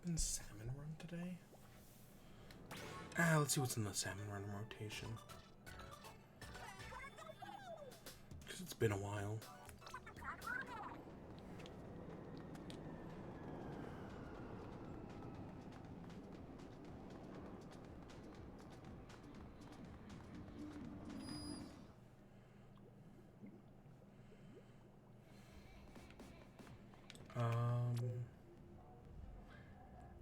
in Salmon Run today? Let's see what's in the Salmon Run rotation. Because it's been a while.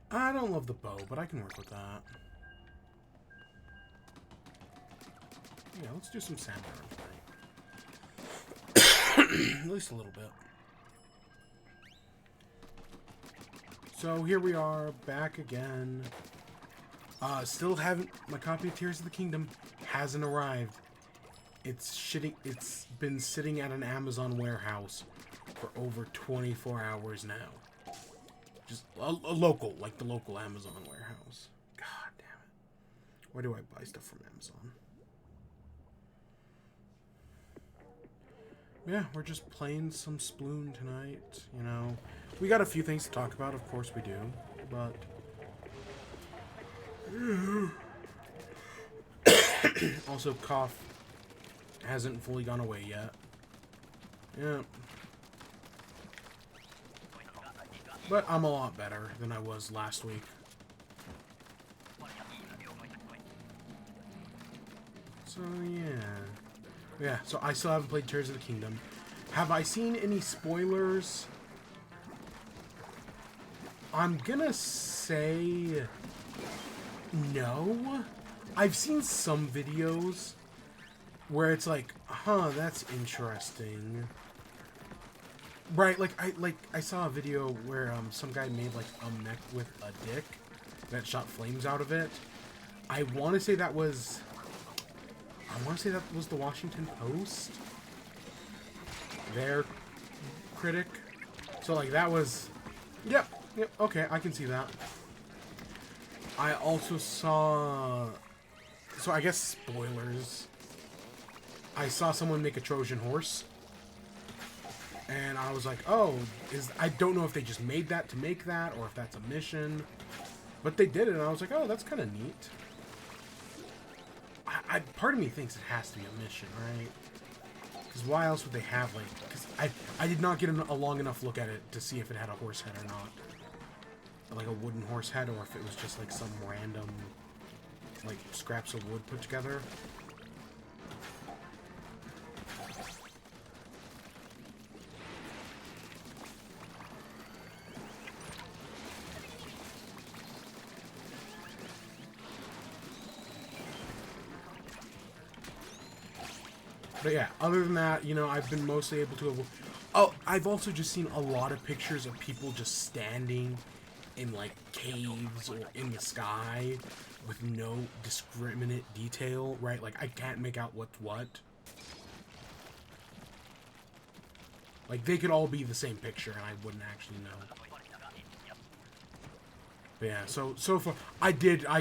I don't love the bow, but I can work with that. Yeah, let's do some Salmon Run tonight. At least a little bit. So here we are, back again. Still haven't... My copy of Tears of the Kingdom hasn't arrived. It's been sitting at an Amazon warehouse for over 24 hours now. Just a local, like the local Amazon warehouse. God damn it. Why do I buy stuff from Amazon? Yeah, we're just playing some Splatoon tonight, you know. We got a few things to talk about, of course we do, but... Also, cough hasn't fully gone away yet. Yeah. But I'm a lot better than I was last week. So, yeah. Yeah, so I still haven't played Tears of the Kingdom. Have I seen any spoilers? I'm gonna say... no. I've seen some videos where it's like, huh, that's interesting. Right, like I saw a video where some guy made like a mech with a dick that shot flames out of it. I want to say that was the Washington Post, their critic. So like that was, yep, okay, I can see that. I also saw, so I guess spoilers. I saw someone make a Trojan horse. And I was like, oh, I don't know if they just made that to make that, or if that's a mission. But they did it, and I was like, oh, that's kind of neat. Part of me thinks it has to be a mission, right? Because why else would they have, like... Because I did not get a long enough look at it to see if it had a horse head or not. Like a wooden horse head, or if it was just, like, some random, like, scraps of wood put together. But yeah, other than that, you know, I've been mostly able to... Oh, I've also just seen a lot of pictures of people just standing in, like, caves or in the sky with no discriminate detail, right? Like, I can't make out what's what. Like, they could all be the same picture, and I wouldn't actually know. But yeah, so far, I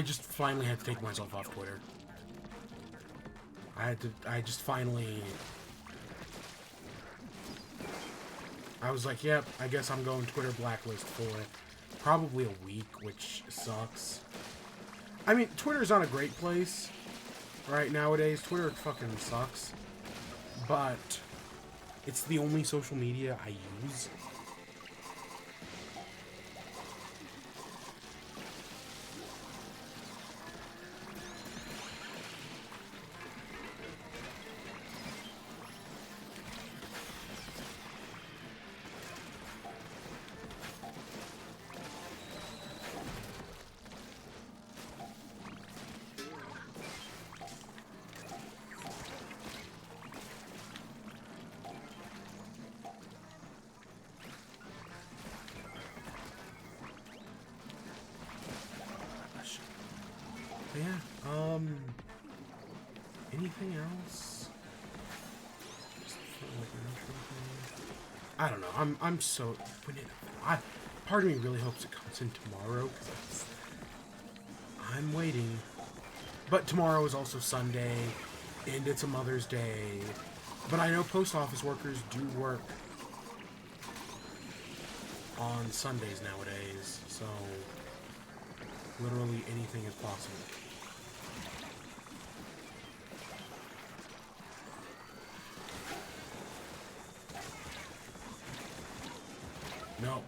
just finally had to take myself off Twitter. I just finally... I was like, yep, I guess I'm going Twitter blacklist for probably a week, which sucks. I mean, Twitter's not a great place, right, nowadays. Twitter fucking sucks. But it's the only social media I use. Yeah, anything else? I don't know, I'm so... part of me really hopes it comes in tomorrow, because I'm waiting. But tomorrow is also Sunday, and it's a Mother's Day. But I know post office workers do work. on Sundays nowadays, so literally anything is possible. Nope.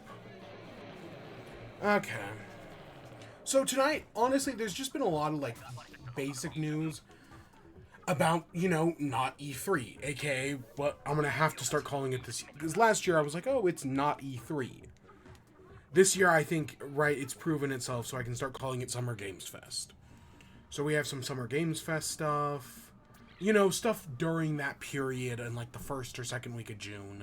Okay. So tonight, honestly, there's just been a lot of, like, basic news about, you know, not E3, aka what I'm gonna have to start calling it this year. Because last year I was like, oh, it's not E3. This year, I think, right, it's proven itself, so I can start calling it Summer Games Fest. So we have some Summer Games Fest stuff. You know, stuff during that period in, like, the first or second week of June.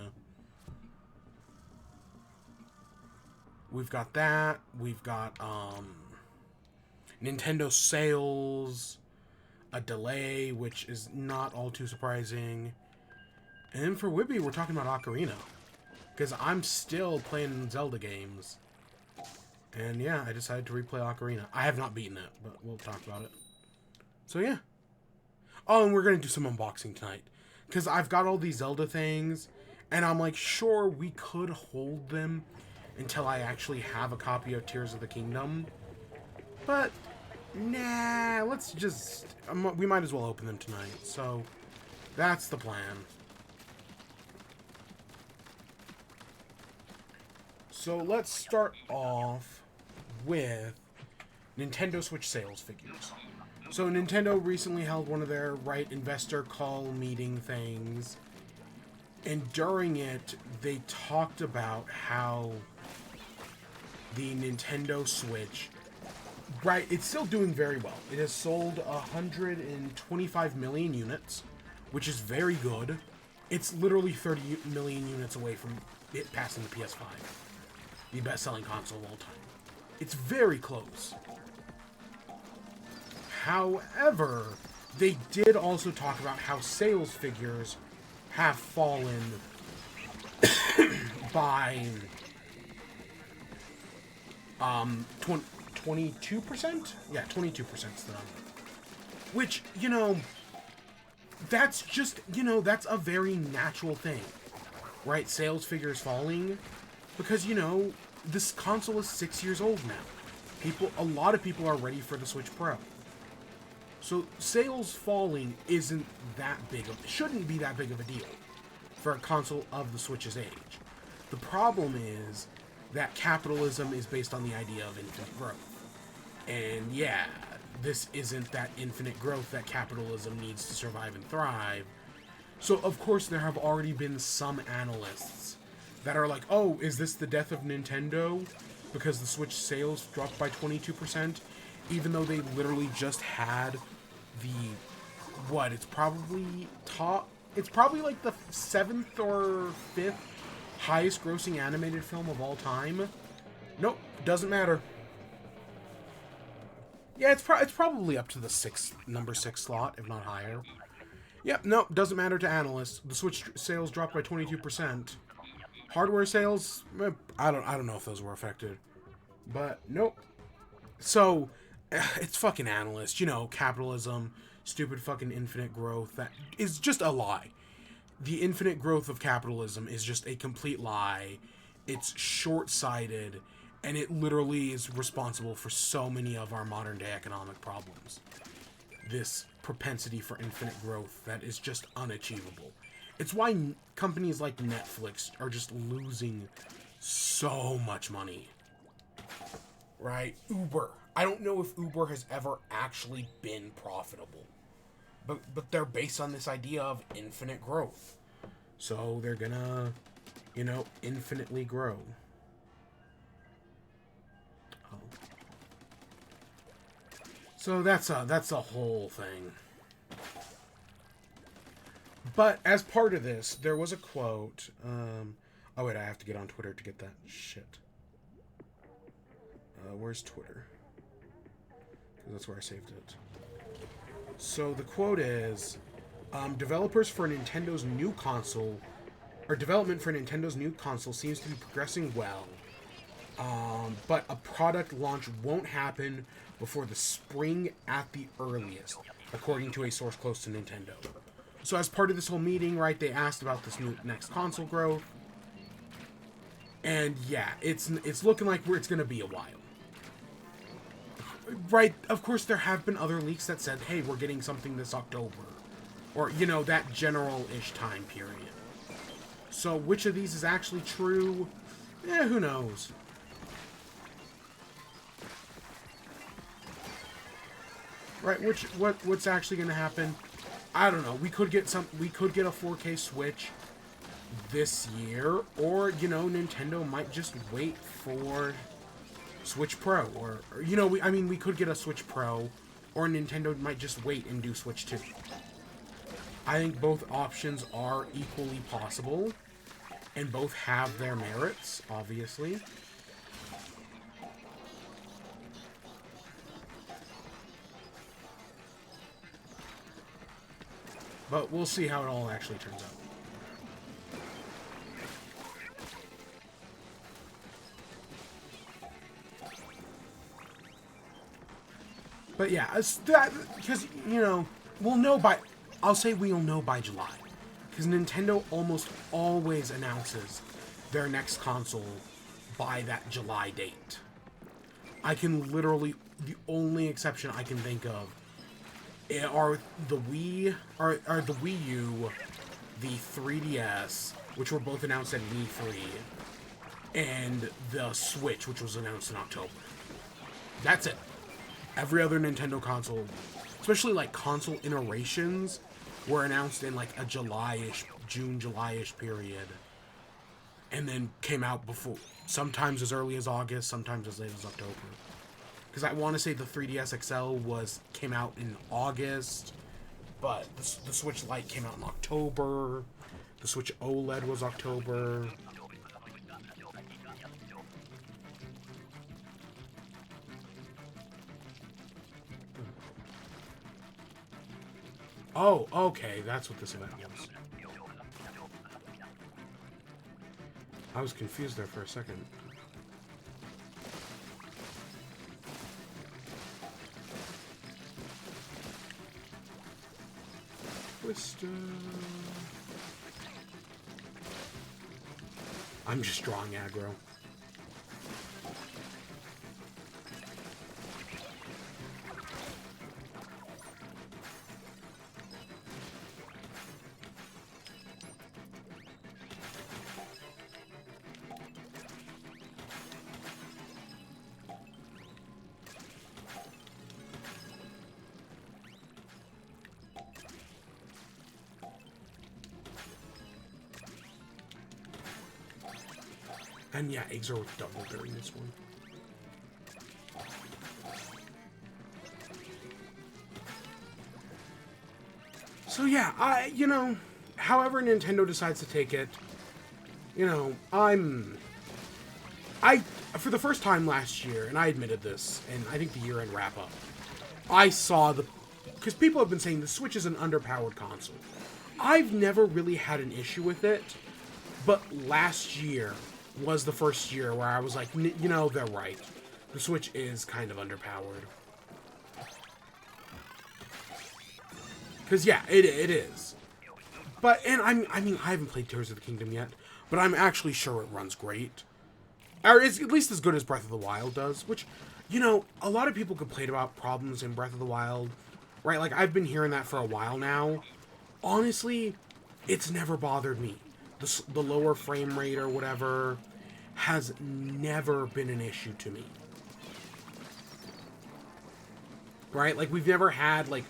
We've got that. We've got, Nintendo sales, a delay, which is not all too surprising. And for WIBE, we're talking about Ocarina. Because I'm still playing Zelda games. And yeah, I decided to replay Ocarina. I have not beaten it, but we'll talk about it. So yeah. Oh, and we're going to do some unboxing tonight. Because I've got all these Zelda things, and I'm like, sure, we could hold them until I actually have a copy of Tears of the Kingdom. But, nah, let's just... we might as well open them tonight. So, that's the plan. So, let's start off with Nintendo Switch sales figures. So, Nintendo recently held one of their, right, investor call meeting things. And during it, they talked about how the Nintendo Switch, right, it's still doing very well. It has sold 125 million units, which is very good. It's literally 30 million units away from it passing the PS5, the best-selling console of all time. It's very close. However, they did also talk about how sales figures have fallen by 22%? Yeah, 22% is the number. Which, you know, that's just, you know, that's a very natural thing. Right? Sales figures falling. Because, you know, this console is 6 years old now. A lot of people are ready for the Switch Pro. So, sales falling isn't that big of, shouldn't be that big of a deal for a console of the Switch's age. The problem is that capitalism is based on the idea of infinite growth. And yeah, this isn't that infinite growth that capitalism needs to survive and thrive. So, of course, there have already been some analysts that are like, oh, is this the death of Nintendo? Because the Switch sales dropped by 22%, even though they literally just had the, what, it's probably like the 7th or 5th highest grossing animated film of all time. Nope, doesn't matter. Yeah, it's probably up to the number 6 slot, if not higher. Yep, nope, doesn't matter to analysts. The Switch sales dropped by 22%. Hardware sales, I don't know if those were affected. But nope. So, it's fucking analysts, you know, capitalism, stupid fucking infinite growth. That is just a lie. The infinite growth of capitalism is just a complete lie. It's short-sighted, and it literally is responsible for so many of our modern-day economic problems. This propensity for infinite growth that is just unachievable. It's why companies like Netflix are just losing so much money. Right? Uber. I don't know if Uber has ever actually been profitable. But they're based on this idea of infinite growth. So they're gonna, you know, infinitely grow. Oh. So that's a whole thing. But as part of this, there was a quote. Oh wait, I have to get on Twitter to get that shit. Where's Twitter? Because that's where I saved it. So the quote is, development for Nintendo's new console seems to be progressing well. But a product launch won't happen before the spring at the earliest, according to a source close to Nintendo. So as part of this whole meeting, right, they asked about this new next console growth. And yeah, it's looking like it's going to be a while. Right, of course there have been other leaks that said, hey, we're getting something this October. Or, you know, that general-ish time period. So which of these is actually true? Who knows? Right, what's actually going to happen? I don't know. We could get a 4K Switch this year, or, you know, Nintendo might just wait for Switch Pro, or you know, we could get a Switch Pro, or Nintendo might just wait and do Switch 2. I think both options are equally possible, and both have their merits, obviously. But we'll see how it all actually turns out. But yeah, because, you know, we'll know by... I'll say we'll know by July. Because Nintendo almost always announces their next console by that July date. I can literally... The only exception I can think of are the Wii... Are the Wii U, the 3DS, which were both announced at E3, and the Switch, which was announced in October. That's it. Every other Nintendo console, especially like console iterations, were announced in like a June, July-ish period. And then came out before, sometimes as early as August, sometimes as late as October. Because I want to say the 3DS XL came out in August, but the Switch Lite came out in October. The Switch OLED was October. Oh, okay, that's what this event was. I was confused there for a second. Twister. I'm just drawing aggro. And yeah, eggs are double during this one. So yeah, you know, however Nintendo decides to take it, you know, for the first time last year, and I admitted this, and I think the year-end wrap-up, I saw because people have been saying the Switch is an underpowered console. I've never really had an issue with it, but last year was the first year where I was like, you know, they're right. The Switch is kind of underpowered. Because, yeah, it is. But, and I mean, I haven't played Tears of the Kingdom yet, but I'm actually sure it runs great. Or is at least as good as Breath of the Wild does, which, you know, a lot of people complain about problems in Breath of the Wild, right? Like, I've been hearing that for a while now. Honestly, it's never bothered me. The lower frame rate or whatever has never been an issue to me. Right? Like, we've never had, like,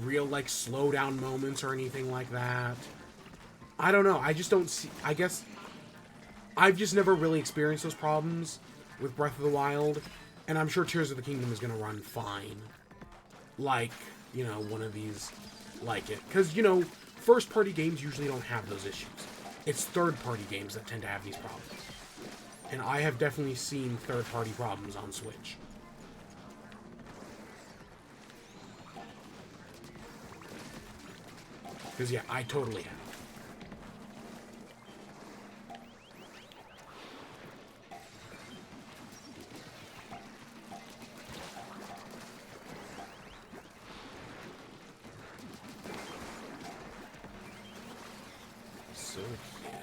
real, like, slowdown moments or anything like that. I don't know. I just don't see... I guess I've just never really experienced those problems with Breath of the Wild, and I'm sure Tears of the Kingdom is going to run fine. Like, you know, one of these like it. Because, you know, first-party games usually don't have those issues. It's third-party games that tend to have these problems. And I have definitely seen third-party problems on Switch. Because, yeah, I totally have. So, yeah.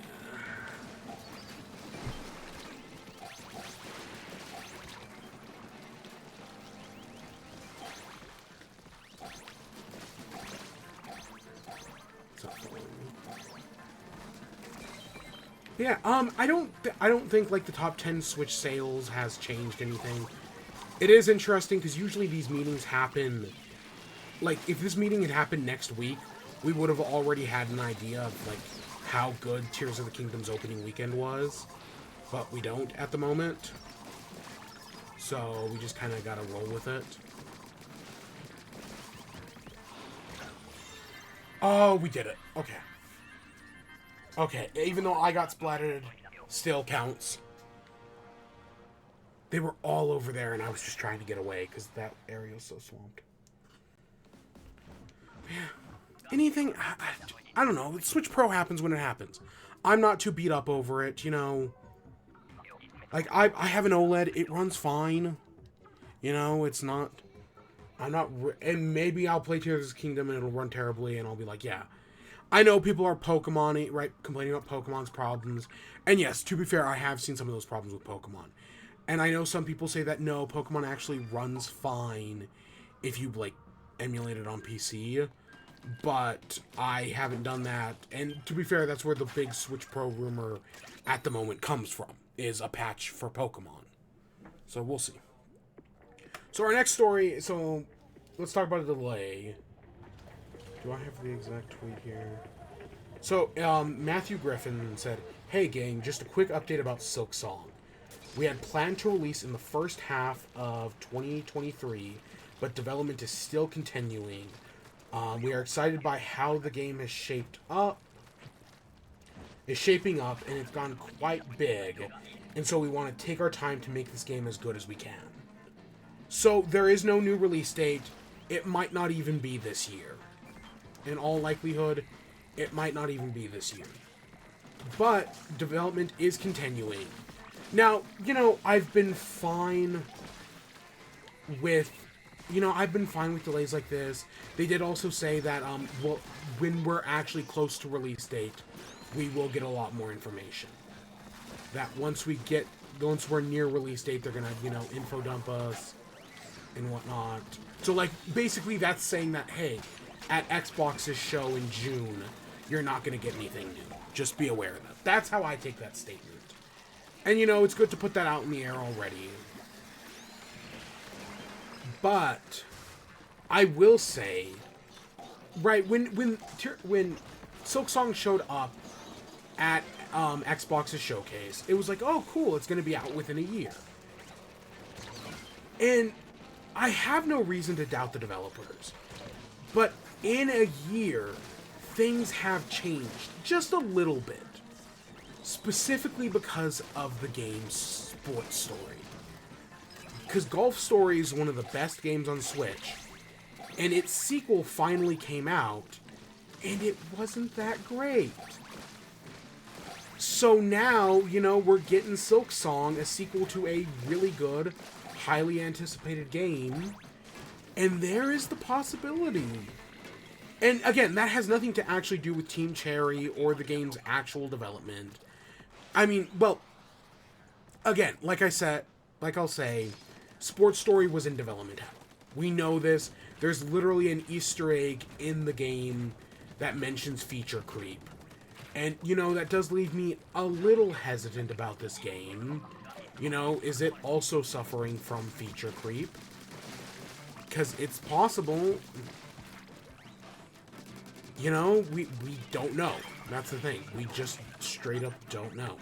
Yeah, I don't think like the top 10 Switch sales has changed anything. It is interesting because usually these meetings happen, like if this meeting had happened next week, we would have already had an idea of like how good Tears of the Kingdom's opening weekend was, but we don't at the moment. So we just kind of gotta roll with it. Oh, we did it. Okay. Okay, even though I got splattered, still counts. They were all over there, and I was just trying to get away, because that area is so swamped. Yeah. Anything... I don't know. Switch Pro happens when it happens. I'm not too beat up over it, you know. Like, I have an OLED. It runs fine. You know, it's not... I'm not... And maybe I'll play Tears of the Kingdom, and it'll run terribly, and I'll be like, yeah... I know people are right, complaining about Pokemon's problems. And yes, to be fair, I have seen some of those problems with Pokemon. And I know some people say that, no, Pokemon actually runs fine if you, like, emulate it on PC. But I haven't done that. And to be fair, that's where the big Switch Pro rumor at the moment comes from, is a patch for Pokemon. So we'll see. So our next story, so let's talk about a delay. Do I have the exact tweet here? So, Matthew Griffin said, "Hey gang, just a quick update about Silk Song. We had planned to release in the first half of 2023, but development is still continuing. We are excited by how the game is shaping up, and it's gone quite big, and so we want to take our time to make this game as good as we can. So, there is no new release date. It might not even be this year. In all likelihood, it might not even be this year. But development is continuing. Now, you know, I've been fine with delays like this. They did also say that when we're actually close to release date, we will get a lot more information. That once we're near release date, they're gonna, you know, info dump us and whatnot. So, like, basically that's saying that, hey, at Xbox's show in June, you're not going to get anything new. Just be aware of that. That's how I take that statement. And, you know, it's good to put that out in the air already. But I will say, right, when Silk Song showed up at Xbox's showcase, it was like, oh, cool, it's going to be out within a year. And I have no reason to doubt the developers. But in a year, things have changed just a little bit. Specifically because of the game's sports story. Because Golf Story is one of the best games on Switch. And its sequel finally came out. And it wasn't that great. So now, you know, we're getting Silk Song, a sequel to a really good, highly anticipated game. And there is the possibility. And again, that has nothing to actually do with Team Cherry or the game's actual development. I mean, well, again, like I'll say, Sports Story was in development hell. We know this. There's literally an Easter egg in the game that mentions feature creep. And, you know, that does leave me a little hesitant about this game. You know, is it also suffering from feature creep? Because it's possible. You know, we don't know. That's the thing. We just straight up don't know.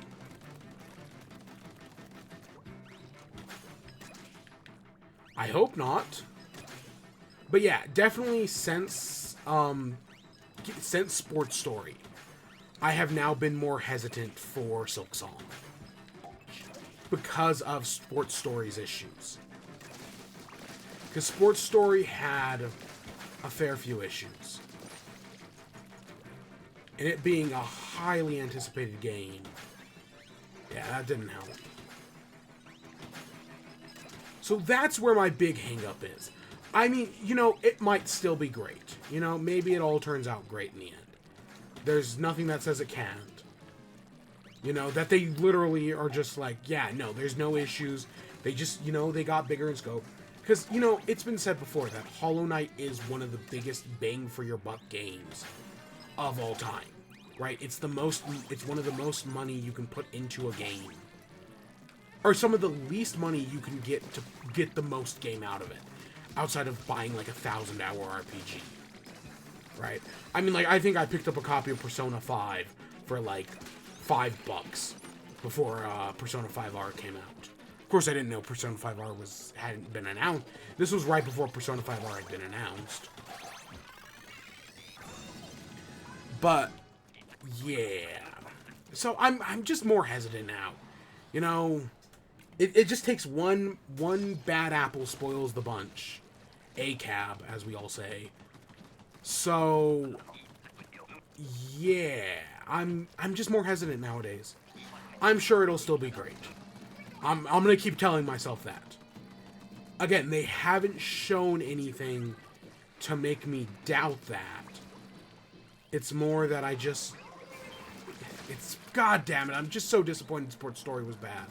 I hope not. But yeah, definitely since Sports Story, I have now been more hesitant for Silk Song. Because of Sports Story's issues. Because Sports Story had a fair few issues. And it being a highly anticipated game, yeah, that didn't help. So that's where my big hang-up is. I mean, you know, it might still be great. You know, maybe it all turns out great in the end. There's nothing that says it can't. You know, that they literally are just like, yeah, no, there's no issues. They just, you know, they got bigger in scope. Because, you know, it's been said before that Hollow Knight is one of the biggest bang-for-your-buck games of all time. right? It's one of the most money you can put into a game. Or some of the least money you can get to get the most game out of it. Outside of buying, like, a 1,000-hour RPG. Right? I mean, like, I think I picked up a copy of Persona 5 for, like, $5 before Persona 5R came out. Of course, I didn't know Persona 5R hadn't been announced. This was right before Persona 5R had been announced. But, yeah. So, I'm just more hesitant now. You know, it just takes one bad apple spoils the bunch. A cab, as we all say. So, yeah, I'm just more hesitant nowadays. I'm sure it'll still be great. I'm gonna keep telling myself that. Again, they haven't shown anything to make me doubt that. It's more that God damn it, I'm just so disappointed Sports Story was bad.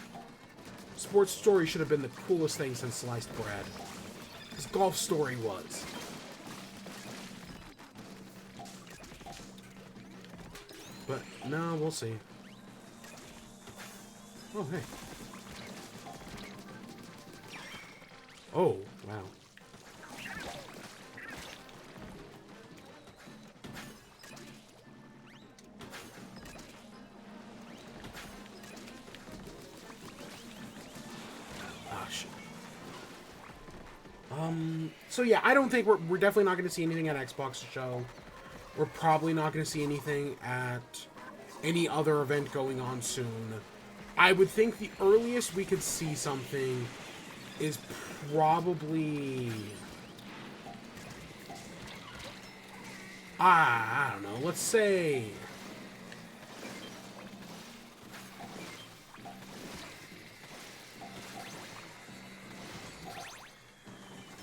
Sports Story should have been the coolest thing since sliced bread. Because Golf Story was. But, no, we'll see. Oh, hey. Oh, wow. Ah, shit. So yeah, I don't think we're definitely not going to see anything at Xbox show. We're probably not going to see anything at any other event going on soon. I would think the earliest we could see something is probably... I don't know. Let's say...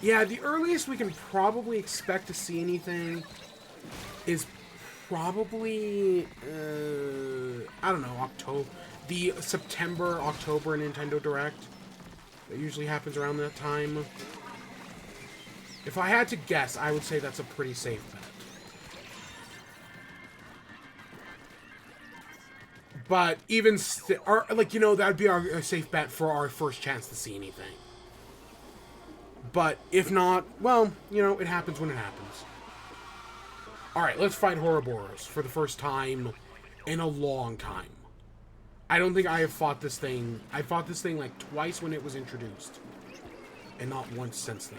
Yeah, the earliest we can probably expect to see anything is probably, I don't know, October. The September-October Nintendo Direct. That usually happens around that time. If I had to guess, I would say that's a pretty safe bet. But even like, you know, that would be a safe bet for our first chance to see anything. But if not, well, you know, it happens when it happens. Alright, let's fight Ouroboros for the first time in a long time. I don't think I have fought this thing. I fought this thing like twice when it was introduced. And not once since then.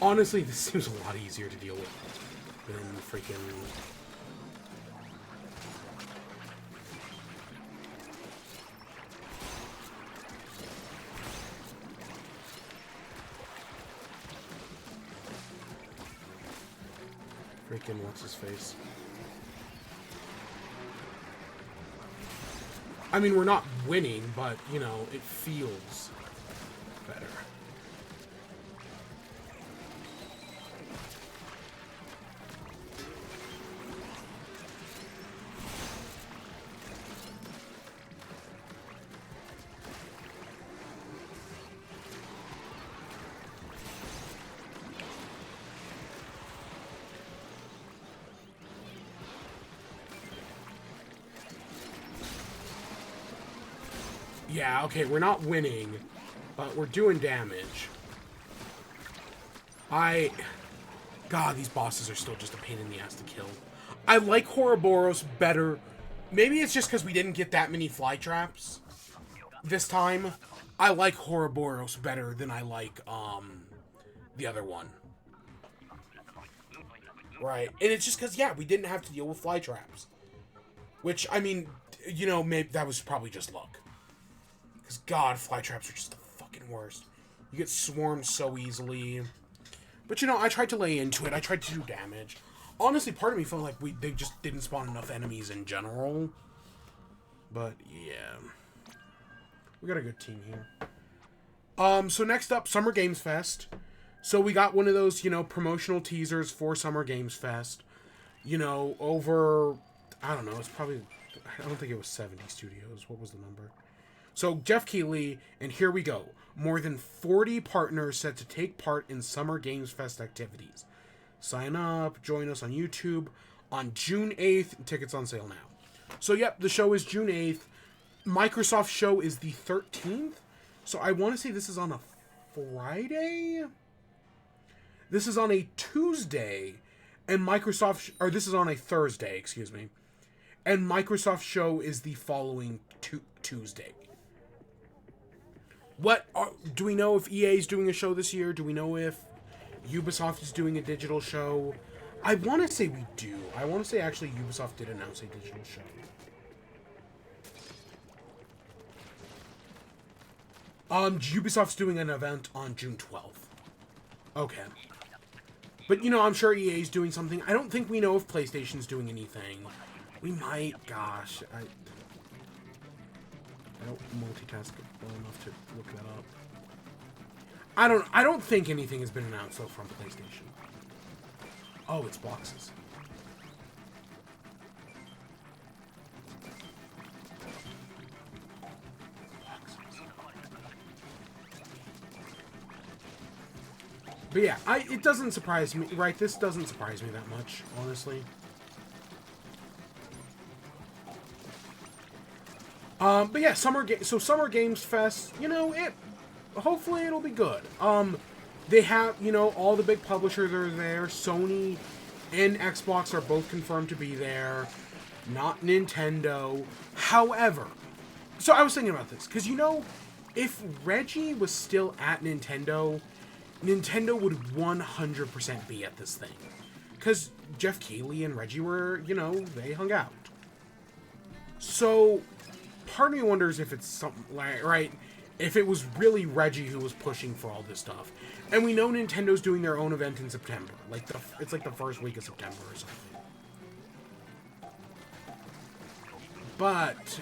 Honestly, this seems a lot easier to deal with than freaking... Freaking what's his face? I mean, we're not winning, but, you know, it feels better. Yeah, okay, we're not winning, but we're doing damage. God, these bosses are still just a pain in the ass to kill. I like Ouroboros better. Maybe it's just because we didn't get that many fly traps this time. I like Ouroboros better than I like, the other one. Right, and it's just because, yeah, we didn't have to deal with fly traps. Which, I mean, you know, maybe that was probably just luck. Because, God, fly traps are just the fucking worst. You get swarmed so easily. But, you know, I tried to lay into it. I tried to do damage. Honestly, part of me felt like they just didn't spawn enough enemies in general. But yeah, we got a good team here. So next up, Summer Games Fest. So we got one of those, you know, promotional teasers for Summer Games Fest. You know, over, I don't know, it's probably, I don't think it was 70 studios. What was the number? So Jeff Keighley, and here we go. More than 40 partners set to take part in Summer Games Fest activities. Sign up, join us on YouTube on June 8th. Tickets on sale now. So, yep, the show is June 8th. Microsoft show is the 13th. So, I want to say this is on a Friday? This is on a Tuesday. And Microsoft... Or this is on a Thursday, excuse me. And Microsoft show is the following Tuesday. Do we know if EA is doing a show this year? Do we know if Ubisoft is doing a digital show? I want to say we do. I want to say actually Ubisoft did announce a digital show. Ubisoft's doing an event on June 12th. Okay. But, you know, I'm sure EA's doing something. I don't think we know if PlayStation's doing anything. We might. Gosh. I don't multitask well enough to look that up. I don't think anything has been announced, though, from PlayStation. Oh, it's boxes. But yeah, it doesn't surprise me, right? This doesn't surprise me that much, honestly. But yeah, Summer Games Fest, you know, hopefully it'll be good. They have, you know, all the big publishers are there. Sony and Xbox are both confirmed to be there. Not Nintendo. However, so I was thinking about this, because, you know, if Reggie was still at Nintendo, Nintendo would 100% be at this thing. Because Jeff Keighley and Reggie were, you know, they hung out. So, part of me wonders if it's something like, right, if it was really Reggie who was pushing for all this stuff. And we know Nintendo's doing their own event in September. Like, it's like the first week of September or something. But,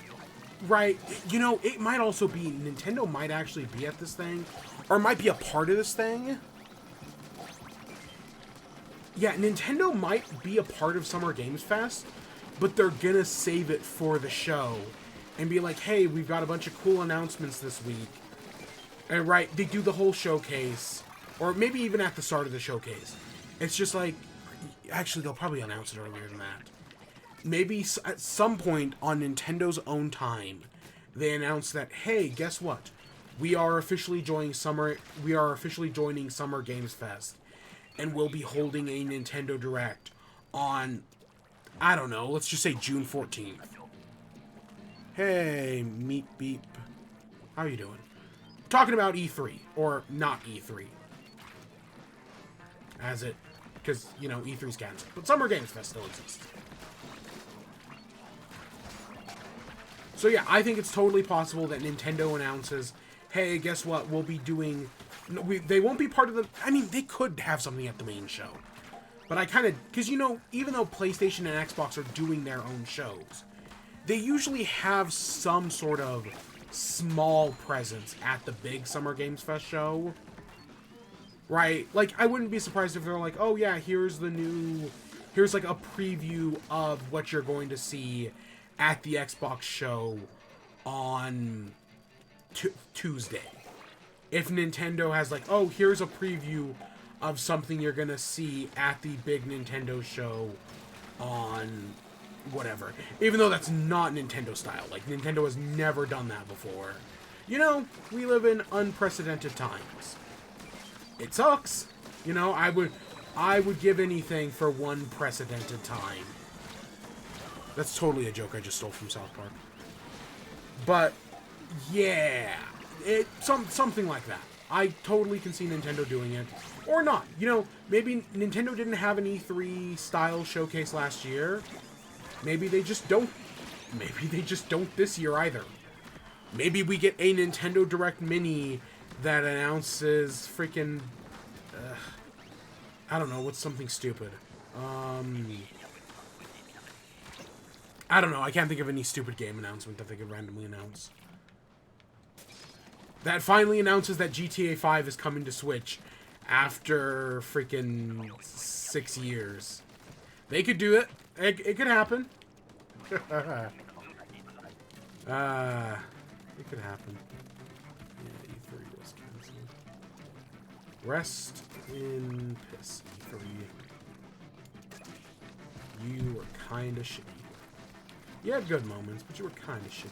right, you know, it might also be, Nintendo might actually be at this thing, or might be a part of this thing. Yeah, Nintendo might be a part of Summer Games Fest, but they're gonna save it for the show and be like, hey, we've got a bunch of cool announcements this week. And right, they do the whole showcase, or maybe even at the start of the showcase. It's just like, actually, they'll probably announce it earlier than that. Maybe at some point on Nintendo's own time, they announce that, hey, guess what? We are officially joining Summer Games Fest, and we'll be holding a Nintendo Direct on, I don't know, let's just say June 14th. Hey, Meep Beep. How you doing? Talking about E3, or not E3. Because, you know, E3's canceled. But Summer Games Fest still exists. So yeah, I think it's totally possible that Nintendo announces, hey, guess what, we'll be doing... they won't be part of the... I mean, they could have something at the main show. But I kind of... Because, you know, even though PlayStation and Xbox are doing their own shows, they usually have some sort of small presence at the big Summer Games Fest show. Right? Like, I wouldn't be surprised if they're like, oh yeah, here's the new... Here's like a preview of what you're going to see at the Xbox show on Tuesday. If Nintendo has like, oh, here's a preview of something you're gonna see at the big Nintendo show on whatever. Even though that's not Nintendo style. Like, Nintendo has never done that before. You know, we live in unprecedented times. It sucks. You know, I would give anything for one precedented time. That's totally a joke I just stole from South Park. But, yeah. Something like that. I totally can see Nintendo doing it. Or not. You know, maybe Nintendo didn't have an E3 style showcase last year. Maybe they just don't. Maybe they just don't this year either. Maybe we get a Nintendo Direct Mini that announces freaking... I don't know, what's something stupid? I don't know. I can't think of any stupid game announcement that they could randomly announce. That finally announces that GTA 5 is coming to Switch after freaking 6 years. They could do it. It could happen. It could happen. Yeah, E3 was cancelled. Rest in piss, E3. You were kinda shitty. You had good moments, but you were kinda shitty.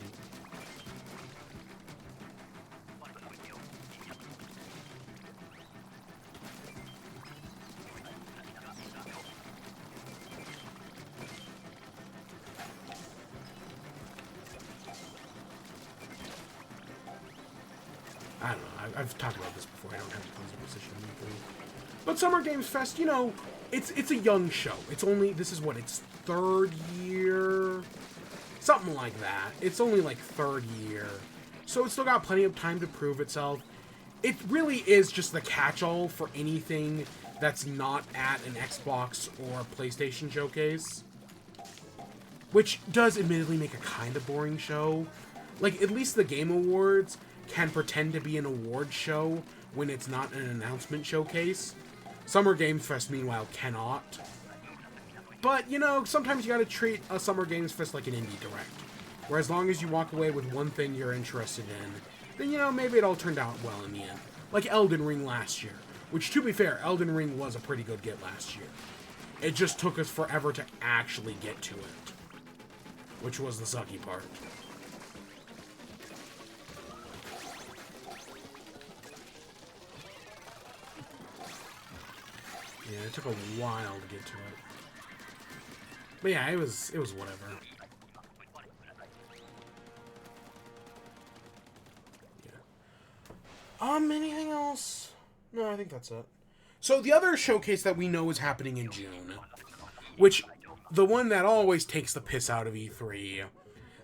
I don't know. I've talked about this before. I don't have tons of position. But Summer Games Fest, you know, it's a young show. It's only, this is what, its third year? Something like that. It's only like third year. So it's still got plenty of time to prove itself. It really is just the catch-all for anything that's not at an Xbox or PlayStation showcase. Which does admittedly make a kind of boring show. Like, at least the Game Awards can pretend to be an award show when it's not an announcement showcase. Summer Games Fest, meanwhile, cannot. But, you know, sometimes you gotta treat a Summer Games Fest like an indie direct. Where as long as you walk away with one thing you're interested in, then, you know, maybe it all turned out well in the end. Like Elden Ring last year. Which, to be fair, Elden Ring was a pretty good get last year. It just took us forever to actually get to it. Which was the sucky part. Yeah, it took a while to get to it. But yeah, it was whatever. Yeah. Anything else? No, I think that's it. So the other showcase that we know is happening in June, which the one that always takes the piss out of E3,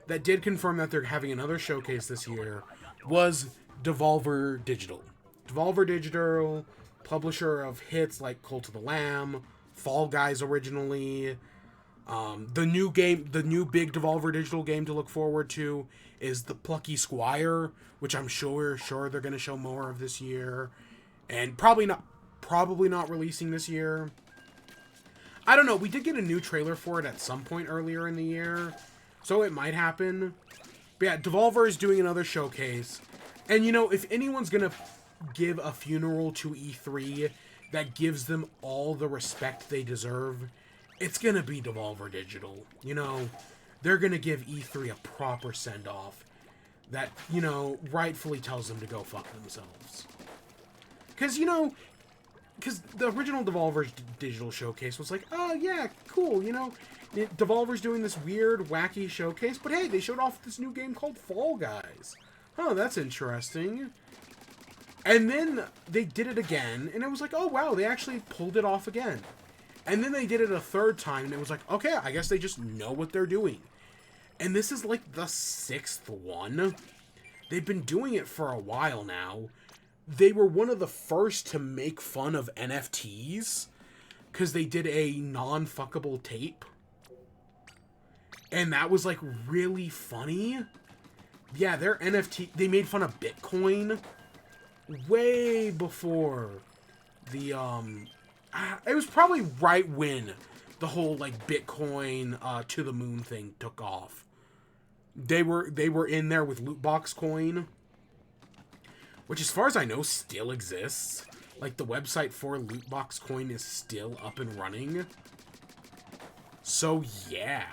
that did confirm that they're having another showcase this year, was Devolver Digital. Devolver Digital, publisher of hits like Cult of the Lamb, Fall Guys originally. The new big Devolver Digital game to look forward to is The Plucky Squire, which I'm sure they're going to show more of this year, and probably not releasing this year. I don't know. We did get a new trailer for it at some point earlier in the year, so it might happen. But yeah, Devolver is doing another showcase, and you know, if anyone's going to give a funeral to E3 that gives them all the respect they deserve, it's gonna be Devolver Digital. You know, they're gonna give E3 a proper send-off that, you know, rightfully tells them to go fuck themselves. Because, you know, because the original Devolver Digital showcase was like, oh yeah, cool, you know, Devolver's doing this weird, wacky showcase, but hey, they showed off this new game called Fall Guys. Oh, that's interesting. And then they did it again, and it was like, oh wow, they actually pulled it off again. And then they did it a third time, and it was like, okay, I guess they just know what they're doing. And this is like the 6th one. They've been doing it for a while now. They were one of the first to make fun of NFTs, because they did a non-fuckable tape. And that was like really funny. Yeah, their NFT, they made fun of Bitcoin way before the, it was probably right when the whole, like, Bitcoin, to the moon thing took off. They were in there with Lootbox Coin, which, as far as I know, still exists. Like, the website for Lootbox Coin is still up and running. So, yeah.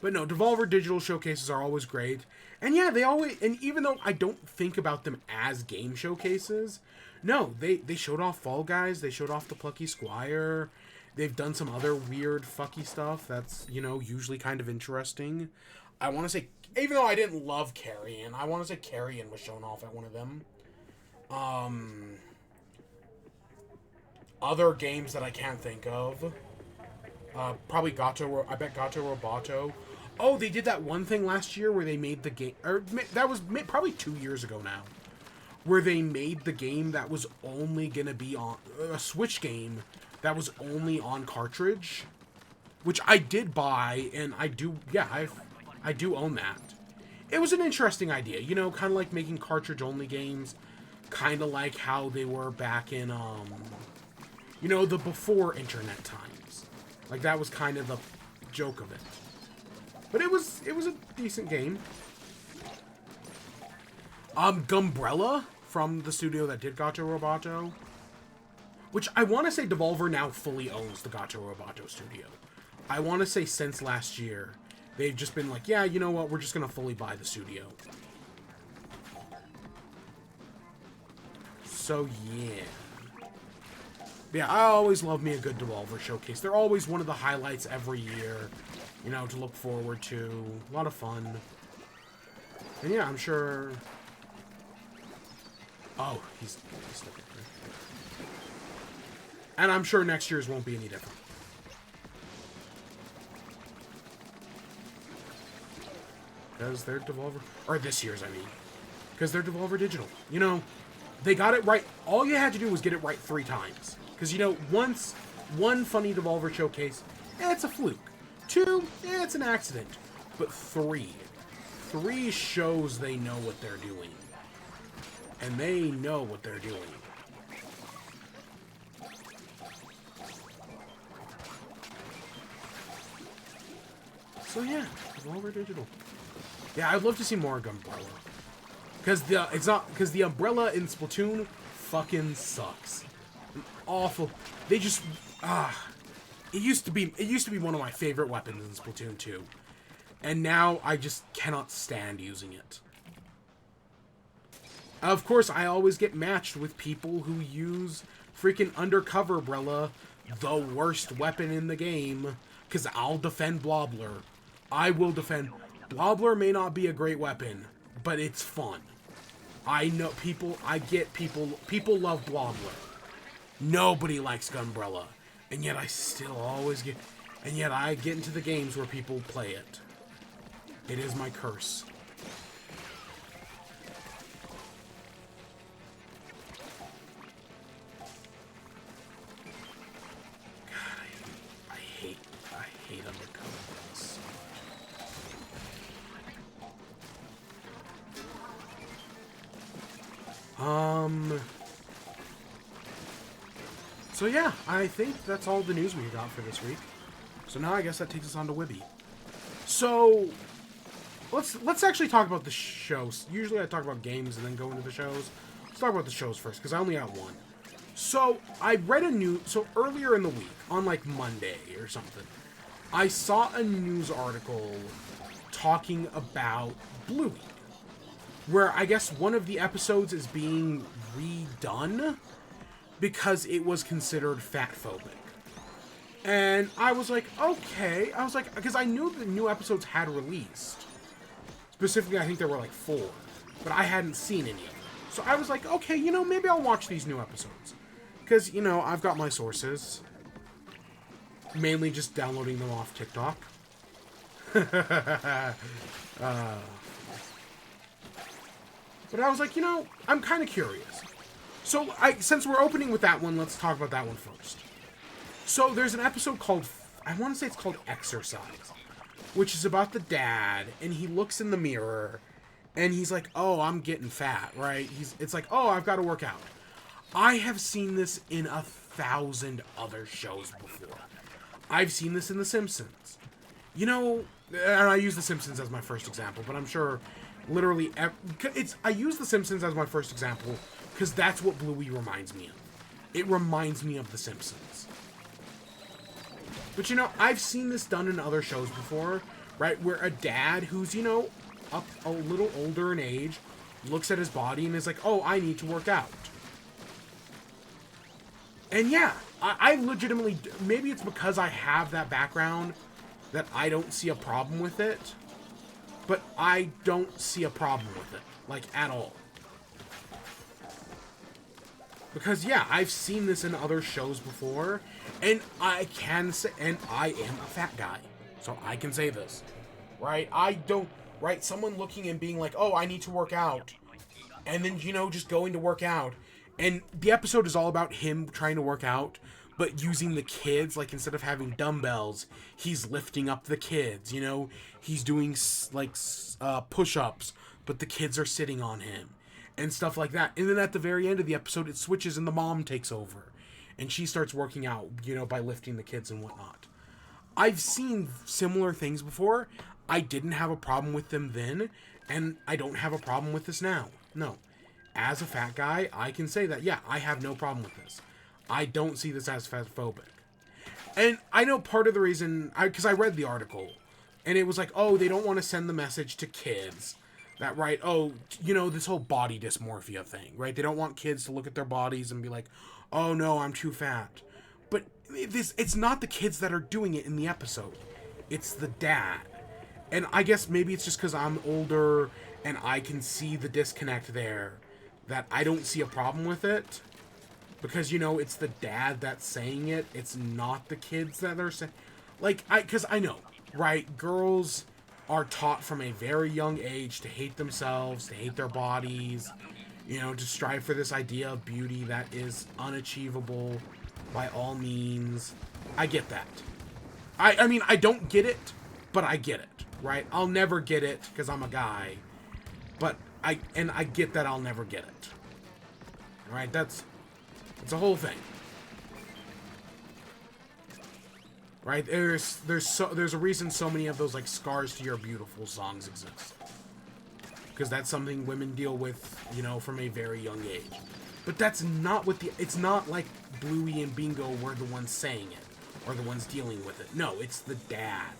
But no, Devolver Digital showcases are always great. And yeah, they always, and even though I don't think about them as game showcases, no, they showed off Fall Guys, they showed off The Plucky Squire, they've done some other weird fucky stuff that's, you know, usually kind of interesting. I want to say, even though I didn't love Carrion, I want to say Carrion was shown off at one of them. Other games that I can't think of. Probably Gato, I bet Gato Roboto. Oh, they did that one thing last year where they made the game, or that was probably 2 years ago now, where they made the game that was only going to be on a Switch game that was only on cartridge, which I did buy, and I do, yeah, I do own that. It was an interesting idea, you know, kind of like making cartridge-only games, kind of like how they were back in, you know, the before internet times. Like, that was kind of the joke of it. But it was a decent game. Gumbrella, from the studio that did Gato Roboto, which I want to say Devolver now fully owns the Gato Roboto studio. I want to say since last year, they've just been like, yeah, you know what, we're just going to fully buy the studio. So, yeah. Yeah, I always love me a good Devolver showcase. They're always one of the highlights every year, you know, to look forward to. A lot of fun. And yeah, I'm sure... Oh, he's stuck in there. And I'm sure next year's won't be any different. Because they're Devolver... Or this year's, I mean. Because they're Devolver Digital. You know, they got it right. All you had to do was get it right 3 times. Because, you know, once, one funny Devolver showcase, it's a fluke. 2, it's an accident. But 3 shows they know what they're doing. And they know what they're doing. So yeah, Devolver Digital. Yeah, I'd love to see more Gumbrella. Because the umbrella in Splatoon fucking sucks. Awful. They just it used to be one of my favorite weapons in Splatoon 2. And now I just cannot stand using it. Of course, I always get matched with people who use freaking Undercover Umbrella, the worst weapon in the game, because I'll defend Blobler. I will defend. Blobler may not be a great weapon, but it's fun. I know people love Blobler. Nobody likes Gunbrella, and yet I still always get, and yet I get into the games where people play it. It is my curse. I hate Undercover so much. So yeah, I think that's all the news we got for this week. So now I guess that takes us on to WIBE. So let's actually talk about the shows. Usually I talk about games and then go into the shows. Let's talk about the shows first, because I only got one. So I read so earlier in the week, on like Monday or something, I saw a news article talking about Bluey, where I guess one of the episodes is being redone because it was considered fatphobic. And I was like, okay. I was like, because I knew the new episodes had released. Specifically, I think there were like 4. But I hadn't seen any of them. So I was like, okay, you know, maybe I'll watch these new episodes. Because, you know, I've got my sources. Mainly just downloading them off TikTok. But I was like, you know, I'm kind of curious. So, since we're opening with that one, let's talk about that one first. So, there's an episode called, I want to say it's called Exercise, which is about the dad, and he looks in the mirror, and he's like, oh, I'm getting fat, right? It's like, oh, I've got to work out. I have seen this in 1,000 other shows before. I've seen this in The Simpsons. You know, and I use The Simpsons as my first example, but I'm sure literally, I use The Simpsons as my first example because that's what Bluey reminds me of. It reminds me of The Simpsons. But, you know, I've seen this done in other shows before, right? Where a dad who's, you know, up a little older in age looks at his body and is like, oh, I need to work out. And yeah, I legitimately, maybe it's because I have that background that I don't see a problem with it. But I don't see a problem with it, like, at all. Because, yeah, I've seen this in other shows before, and I can say, and I am a fat guy, so I can say this, right? Right, someone looking and being like, oh, I need to work out, and then, you know, just going to work out, and the episode is all about him trying to work out, but using the kids, like instead of having dumbbells, he's lifting up the kids, you know, he's doing push-ups, but the kids are sitting on him and stuff like that. And then at the very end of the episode, it switches and the mom takes over and she starts working out, you know, by lifting the kids and whatnot. I've seen similar things before. I didn't have a problem with them then, and I don't have a problem with this now. No. As a fat guy, I can say that, yeah, I have no problem with this. I don't see this as fatphobic. And I know part of the reason, because I read the article, and it was like, oh, they don't want to send the message to kids that, right, oh, you know, this whole body dysmorphia thing, right? They don't want kids to look at their bodies and be like, oh, no, I'm too fat. But it's not the kids that are doing it in the episode. It's the dad. And I guess maybe it's just because I'm older and I can see the disconnect there that I don't see a problem with it. Because, you know, it's the dad that's saying it. It's not the kids that are saying... Like, because I know, right? Girls are taught from a very young age to hate themselves, to hate their bodies, you know, to strive for this idea of beauty that is unachievable by all means. I get that. I mean, I don't get it, but I get it, right? I'll never get it because I'm a guy, but I get that I'll never get it. All right, it's a whole thing. Right? There's a reason so many of those like Scars to Your Beautiful songs exist. Because that's something women deal with, you know, from a very young age. But that's not what it's not like Bluey and Bingo were the ones saying it or the ones dealing with it. No, it's the dad.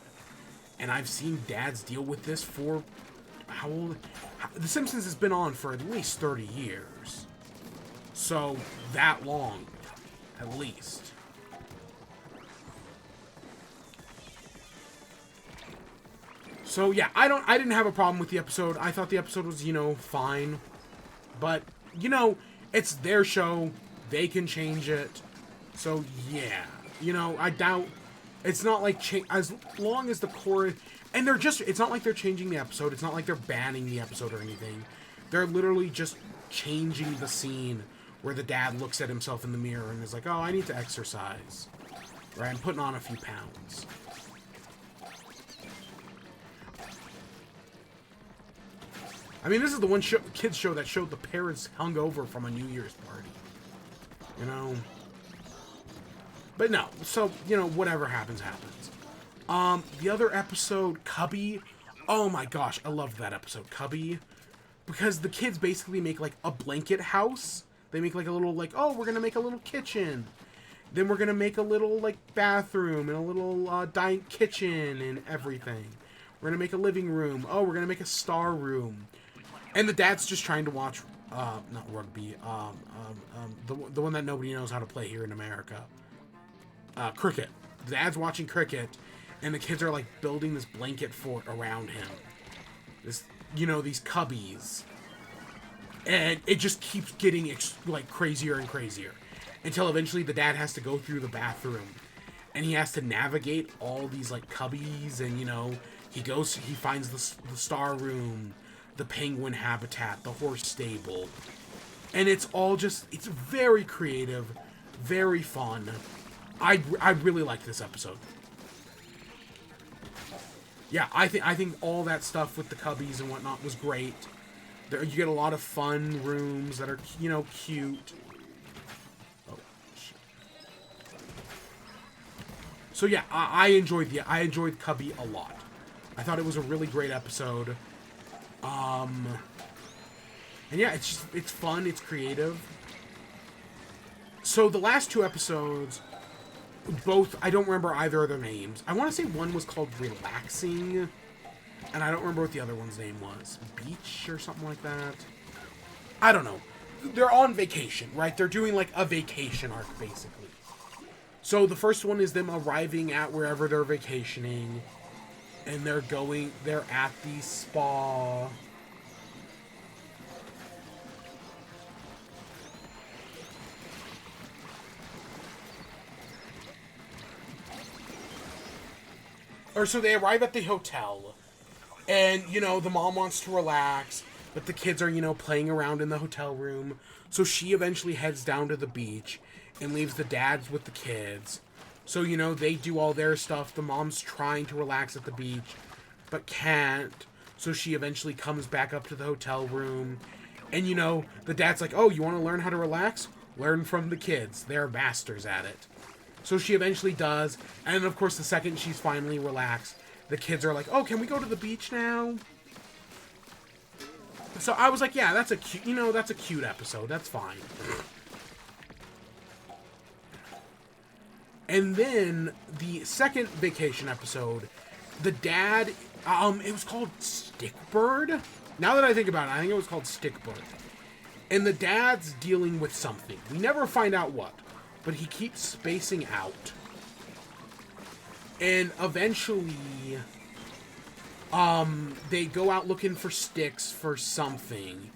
And I've seen dads deal with this for how old? The Simpsons has been on for at least 30 years. So, that long, at least. So, yeah, I didn't have a problem with the episode. I thought the episode was, you know, fine. But, you know, it's their show. They can change it. So, yeah. You know, I doubt... It's not like... As long as the core... And they're just... It's not like they're changing the episode. It's not like they're banning the episode or anything. They're literally just changing the scene where the dad looks at himself in the mirror and is like, oh, I need to exercise. Right? I'm putting on a few pounds. I mean, this is the one kids show that showed the parents hungover from a New Year's party. You know? But no, so, you know, whatever happens, happens. The other episode, Cubby. Oh my gosh, I loved that episode, Cubby. Because the kids basically make, like, a blanket house. They make, like, a little, like, oh, we're gonna make a little kitchen. Then we're gonna make a little, like, bathroom and a little, kitchen and everything. We're gonna make a living room. Oh, we're gonna make a star room. And the dad's just trying to watch, not rugby, the one that nobody knows how to play here in America. Cricket. The dad's watching cricket, and the kids are, like, building this blanket fort around him. This, you know, these cubbies. And it just keeps getting, like, crazier and crazier. Until eventually the dad has to go through the bathroom. And he has to navigate all these, like, cubbies, and, you know, he finds the star room, the penguin habitat, the horse stable. And it's all just, it's very creative, very fun. I really like this episode. Yeah, I think all that stuff with the cubbies and whatnot was great. You get a lot of fun rooms that are, you know, cute. Oh, shit. So yeah, I enjoyed Cubby a lot. I thought it was a really great episode. And yeah, it's fun, it's creative. So the last two episodes, both, I don't remember either of their names. I want to say one was called Relaxing, and I don't remember what the other one's name was. Beach or something like that. I don't know. They're on vacation, right? They're doing like a vacation arc, basically. So the first one is them arriving at wherever they're vacationing, and they're at the spa. Or so they arrive at the hotel, and, you know, the mom wants to relax, but the kids are, you know, playing around in the hotel room. So she eventually heads down to the beach, and leaves the dads with the kids. So, you know, they do all their stuff. The mom's trying to relax at the beach, but can't. So she eventually comes back up to the hotel room. And, you know, the dad's like, oh, you want to learn how to relax? Learn from the kids. They're masters at it. So she eventually does. And, of course, the second she's finally relaxed, the kids are like, oh, can we go to the beach now? So I was like, yeah, that's a cute, you know, that's a cute episode. That's fine. And then the second vacation episode, the dad, it was called Stickbird. Now that I think about it, I think it was called Stickbird. And the dad's dealing with something. We never find out what, but he keeps spacing out. And eventually, they go out looking for sticks for something.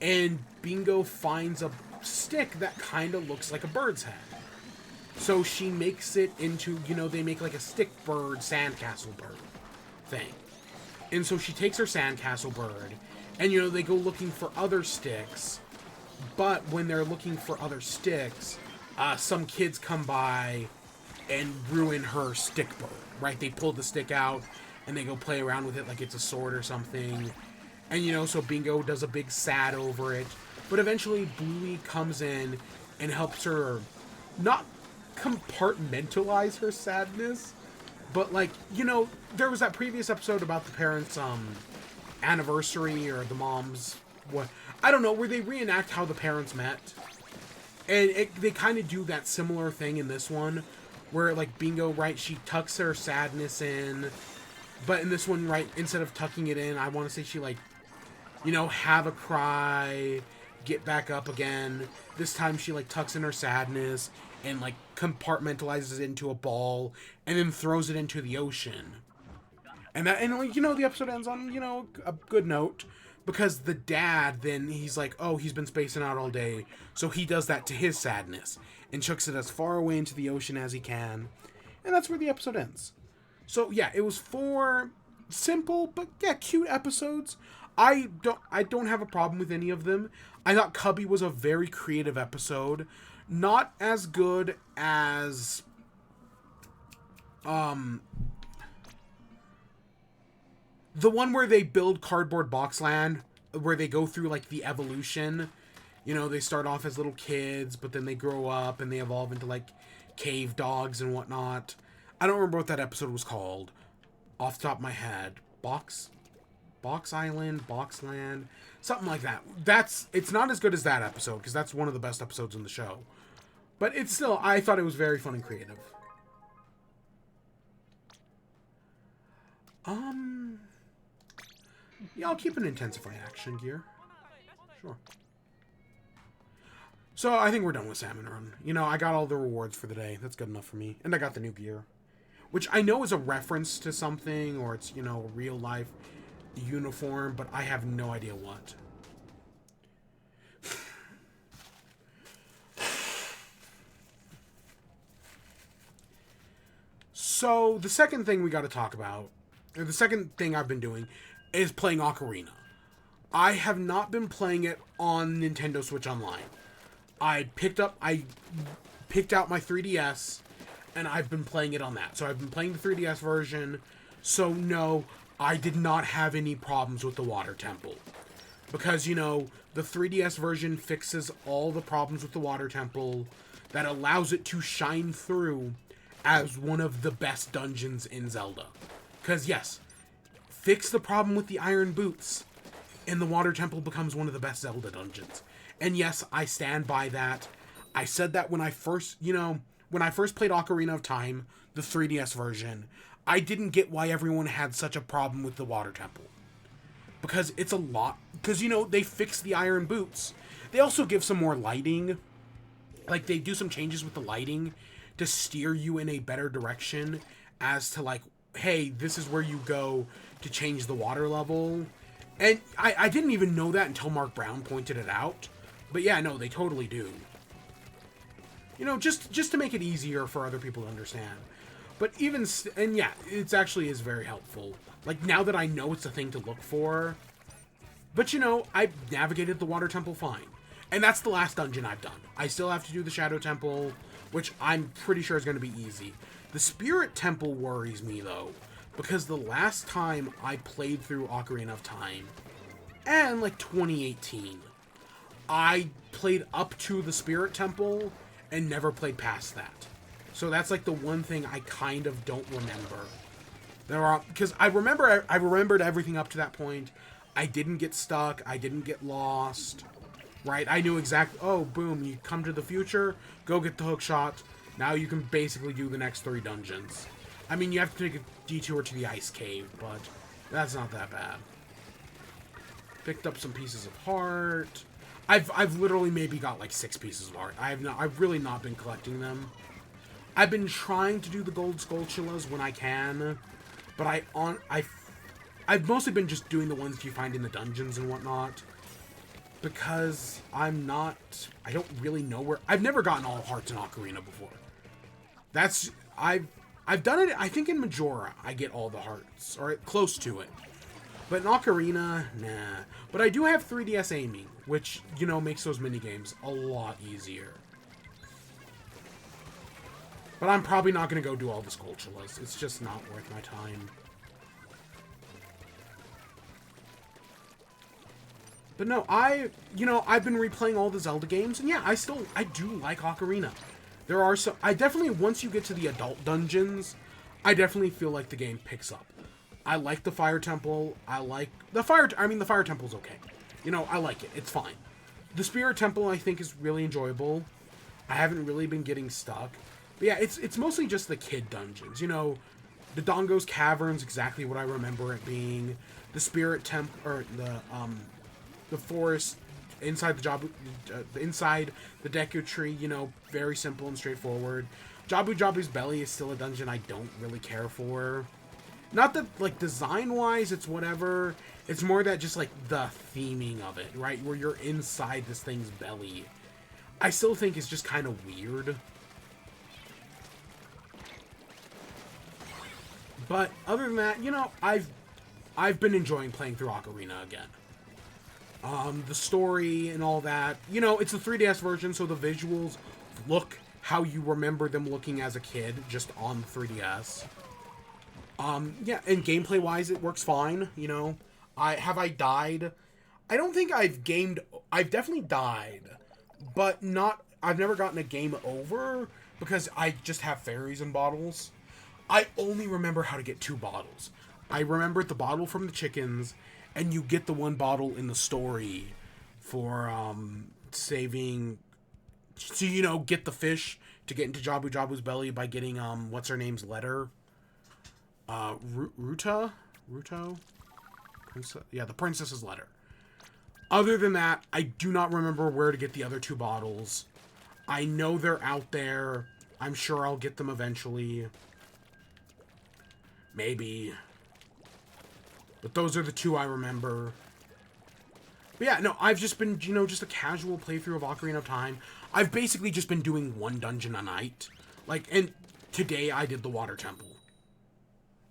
And Bingo finds a stick that kind of looks like a bird's head. So she makes it into, you know, they make like a stick bird, sandcastle bird thing. And so she takes her sandcastle bird, and, you know, they go looking for other sticks. But when they're looking for other sticks, some kids come by and ruin her stick bird, right? They pull the stick out, and they go play around with it like it's a sword or something. And, you know, so Bingo does a big sad over it. But eventually Bluey comes in and helps her not compartmentalize her sadness, but, like, you know, there was that previous episode about the parents' anniversary, or the mom's, what, I don't know, where they reenact how the parents met. And they kind of do that similar thing in this one, where, like, Bingo, right, she tucks her sadness in, but in this one, right, instead of tucking it in, I want to say she, like, you know, have a cry, get back up again. This time she, like, tucks in her sadness and, like, compartmentalizes it into a ball and then throws it into the ocean. And that, and, like, you know, the episode ends on, you know, a good note, because the dad, then he's like, oh, he's been spacing out all day, so he does that to his sadness and chucks it as far away into the ocean as he can. And that's where the episode ends. So yeah, it was 4 simple but yeah, cute episodes. I don't have a problem with any of them. I thought Cubby was a very creative episode. Not as good as the one where they build Cardboard Box Land, where they go through, like, the evolution. You know, they start off as little kids, but then they grow up and they evolve into, like, cave dogs and whatnot. I don't remember what that episode was called off the top of my head. Box Island, Boxland, something like that. It's not as good as that episode, because that's one of the best episodes in the show. But it's still, I thought it was very fun and creative. Yeah, I'll keep an Intensify action gear. Sure. So, I think we're done with Salmon Run. You know, I got all the rewards for the day. That's good enough for me. And I got the new gear. Which I know is a reference to something, or it's, you know, a real life uniform, but I have no idea what. So, the second thing we got to talk about, or the second thing I've been doing, is playing Ocarina. I have not been playing it on Nintendo Switch Online. I picked out my 3DS, and I've been playing it on that. So I've been playing the 3DS version. So no, I did not have any problems with the Water Temple. Because, you know, the 3DS version fixes all the problems with the Water Temple that allows it to shine through as one of the best dungeons in Zelda. Because, yes, fix the problem with the Iron Boots, and the Water Temple becomes one of the best Zelda dungeons. And yes, I stand by that. I said that when I first, you know, when I first played Ocarina of Time, the 3DS version, I didn't get why everyone had such a problem with the Water Temple. Because it's a lot. Because, you know, they fix the Iron Boots. They also give some more lighting. Like, they do some changes with the lighting to steer you in a better direction as to, like, hey, this is where you go to change the water level. And I didn't even know that until Mark Brown pointed it out. But yeah, no, they totally do. You know, just to make it easier for other people to understand. But even, and yeah, it actually is very helpful. Like, now that I know it's a thing to look for. But, you know, I navigated the Water Temple fine. And that's the last dungeon I've done. I still have to do the Shadow Temple, which I'm pretty sure is going to be easy. The Spirit Temple worries me, though, because the last time I played through Ocarina of Time, and like 2018, I played up to the Spirit Temple and never played past that. So that's like the one thing I kind of don't remember. Because I remembered everything up to that point. I didn't get stuck. I didn't get lost. Right? I knew exactly. Oh, boom! You come to the future. Go get the hook shot. Now you can basically do the next 3 dungeons. I mean, you have to take a detour to the ice cave, but that's not that bad. Picked up some pieces of heart. I've literally maybe got like 6 pieces of heart. I've really not been collecting them. I've been trying to do the gold skulltulas when I can. But I've mostly been just doing the ones you find in the dungeons and whatnot. Because I don't really know where... I've never gotten all hearts in Ocarina before. I've done it, I think in Majora, I get all the hearts. Or close to it. But in Ocarina, nah. But I do have 3DS aiming, which, you know, makes those minigames a lot easier. But I'm probably not going to go do all the skulltulas. It's just not worth my time. But no, I've been replaying all the Zelda games, and yeah, I do like Ocarina. There are some, I definitely, once you get to the adult dungeons, I definitely feel like the game picks up. I like the Fire Temple. The Fire Temple's okay. You know, I like it. It's fine. The Spirit Temple, I think, is really enjoyable. I haven't really been getting stuck. But yeah, it's mostly just the kid dungeons. You know, the Dongo's Cavern's exactly what I remember it being. The Spirit Temple, or the forest inside inside the Deku Tree, you know, very simple and straightforward. Jabu Jabu's Belly is still a dungeon I don't really care for. Not that, like, design-wise, it's whatever. It's more that just, like, the theming of it, right? Where you're inside this thing's belly. I still think it's just kind of weird. But other than that, you know, I've been enjoying playing through Ocarina again. The story and all that. You know, it's the 3DS version, so the visuals look how you remember them looking as a kid, just on the 3DS. Yeah, and gameplay-wise, it works fine, you know. Have I died? I don't think I've definitely died, but I've never gotten a game over, because I just have fairies and bottles. I only remember how to get 2 bottles. I remembered the bottle from the chickens, and you get the 1 bottle in the story for, saving... So, you know, get the fish to get into Jabu Jabu's belly by getting, what's-her-name's letter? Ruto? Yeah, the princess's letter. Other than that, I do not remember where to get the other 2 bottles. I know they're out there. I'm sure I'll get them eventually. Maybe. But those are the 2 I remember. But yeah, no, I've just been, you know, just a casual playthrough of Ocarina of Time. I've basically just been doing 1 dungeon a night. Like, and today I did the Water Temple.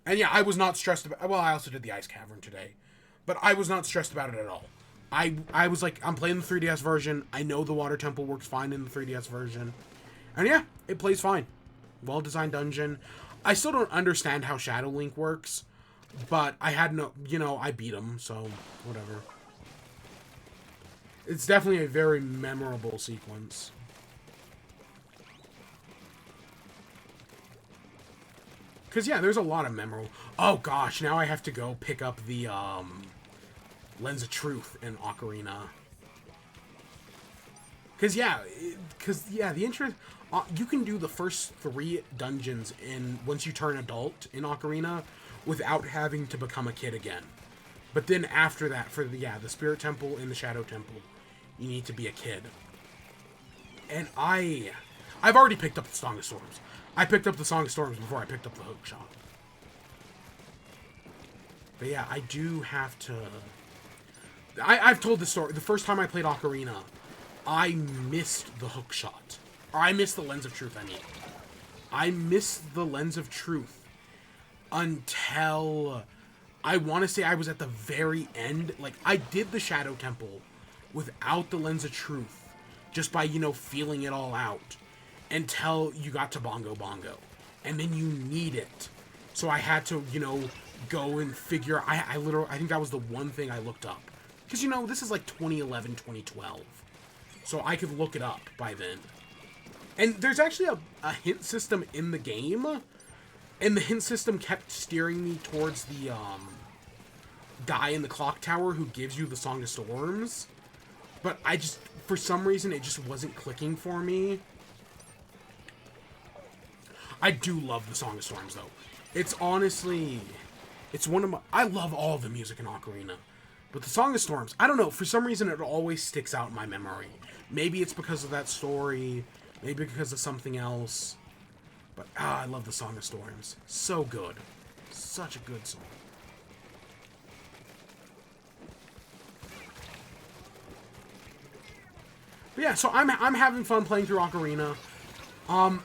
And yeah, I was not stressed about... Well, I also did the Ice Cavern today. But I was not stressed about it at all. I was like, I'm playing the 3DS version. I know the Water Temple works fine in the 3DS version. And yeah, it plays fine. Well-designed dungeon. I still don't understand how Shadow Link works. But I had no... You know, I beat him, so whatever. It's definitely a very memorable sequence. Because, yeah, there's a lot of memorable... Oh, gosh, now I have to go pick up the, Lens of Truth in Ocarina. Because, yeah, the interest... you can do the first 3 dungeons once you turn adult in Ocarina without having to become a kid again. But then after that, for the Spirit Temple and the Shadow Temple, you need to be a kid. And I've already picked up the Song of Storms. I picked up the Song of Storms before I picked up the hookshot. But yeah, I do have to... I've told this story. The first time I played Ocarina, I missed the hookshot. Or I missed the Lens of Truth, I mean. I missed the Lens of Truth until... I want to say I was at the very end. Like, I did the Shadow Temple without the Lens of Truth. just by, you know, feeling it all out until you got to Bongo Bongo. And then you need it. So I had to, you know, go and figure... I think that was the one thing I looked up. Because, you know, this is like 2011, 2012. So I could look it up by then. And there's actually a hint system in the game. And the hint system kept steering me towards the guy in the clock tower who gives you the Song of Storms. But I just... For some reason, it just wasn't clicking for me. I do love the Song of Storms, though. It's honestly... It's one of my... I love all the music in Ocarina. But the Song of Storms, I don't know. For some reason, it always sticks out in my memory. Maybe it's because of that story. Maybe because of something else. But, I love the Song of Storms. So good. Such a good song. But yeah, so I'm having fun playing through Ocarina. Am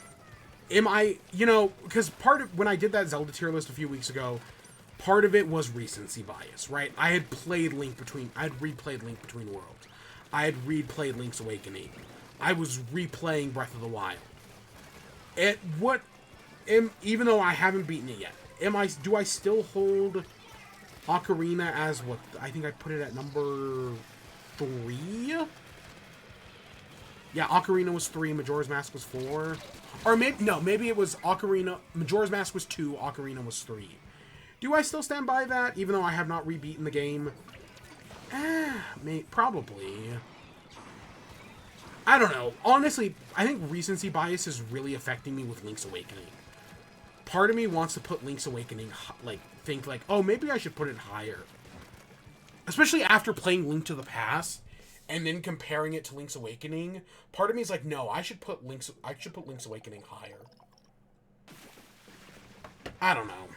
I, you know, because part of, when I did that Zelda tier list a few weeks ago, part of it was recency bias, right? I had replayed Link Between Worlds. I had replayed Link's Awakening. I was replaying Breath of the Wild. Even though I haven't beaten it yet, do I still hold Ocarina as what, I think I put it at number 3? Yeah, Ocarina was 3, Majora's Mask was 4. Or maybe it was Ocarina, Majora's Mask was 2, Ocarina was 3. Do I still stand by that, even though I have not rebeaten the game? Probably. I don't know. Honestly, I think recency bias is really affecting me with Link's Awakening. Part of me wants to put Link's Awakening, think like, oh, maybe I should put it higher. Especially after playing Link to the Past, and then comparing it to Link's Awakening, part of me is like, no, I should put Link's Awakening higher. I don't know.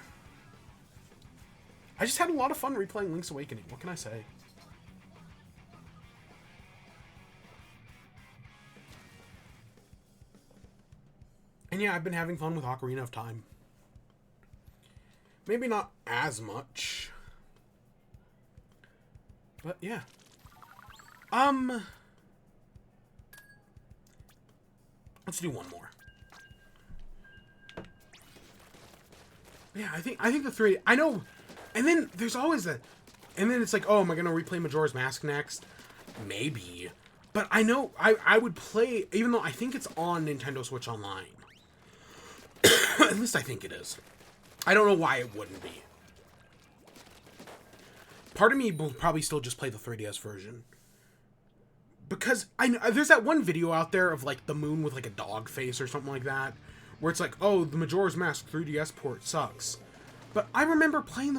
I just had a lot of fun replaying Link's Awakening. What can I say? And yeah, I've been having fun with Ocarina of Time. Maybe not as much. But yeah. Let's do one more. Yeah, I think the 3... I know... And then there's always a... And then it's like, oh, am I going to replay Majora's Mask next? Maybe. But I know I would play... Even though I think it's on Nintendo Switch Online. At least I think it is. I don't know why it wouldn't be. Part of me will probably still just play the 3DS version. Because there's that one video out there of, like, the moon with, like, a dog face or something like that. Where it's like, oh, the Majora's Mask 3DS port sucks. But I remember playing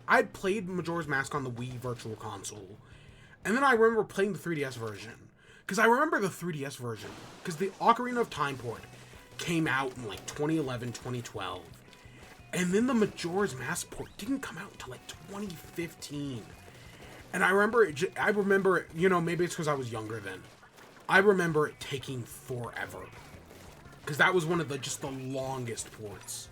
I'd played Majora's Mask on the Wii Virtual Console. And then I remember playing the 3DS version. Because I remember the 3DS version. Because the Ocarina of Time port came out in, like, 2011, 2012. And then the Majora's Mask port didn't come out until, like, 2015. And I remember, you know, maybe it's because I was younger then. I remember it taking forever. Because that was one of the longest ports.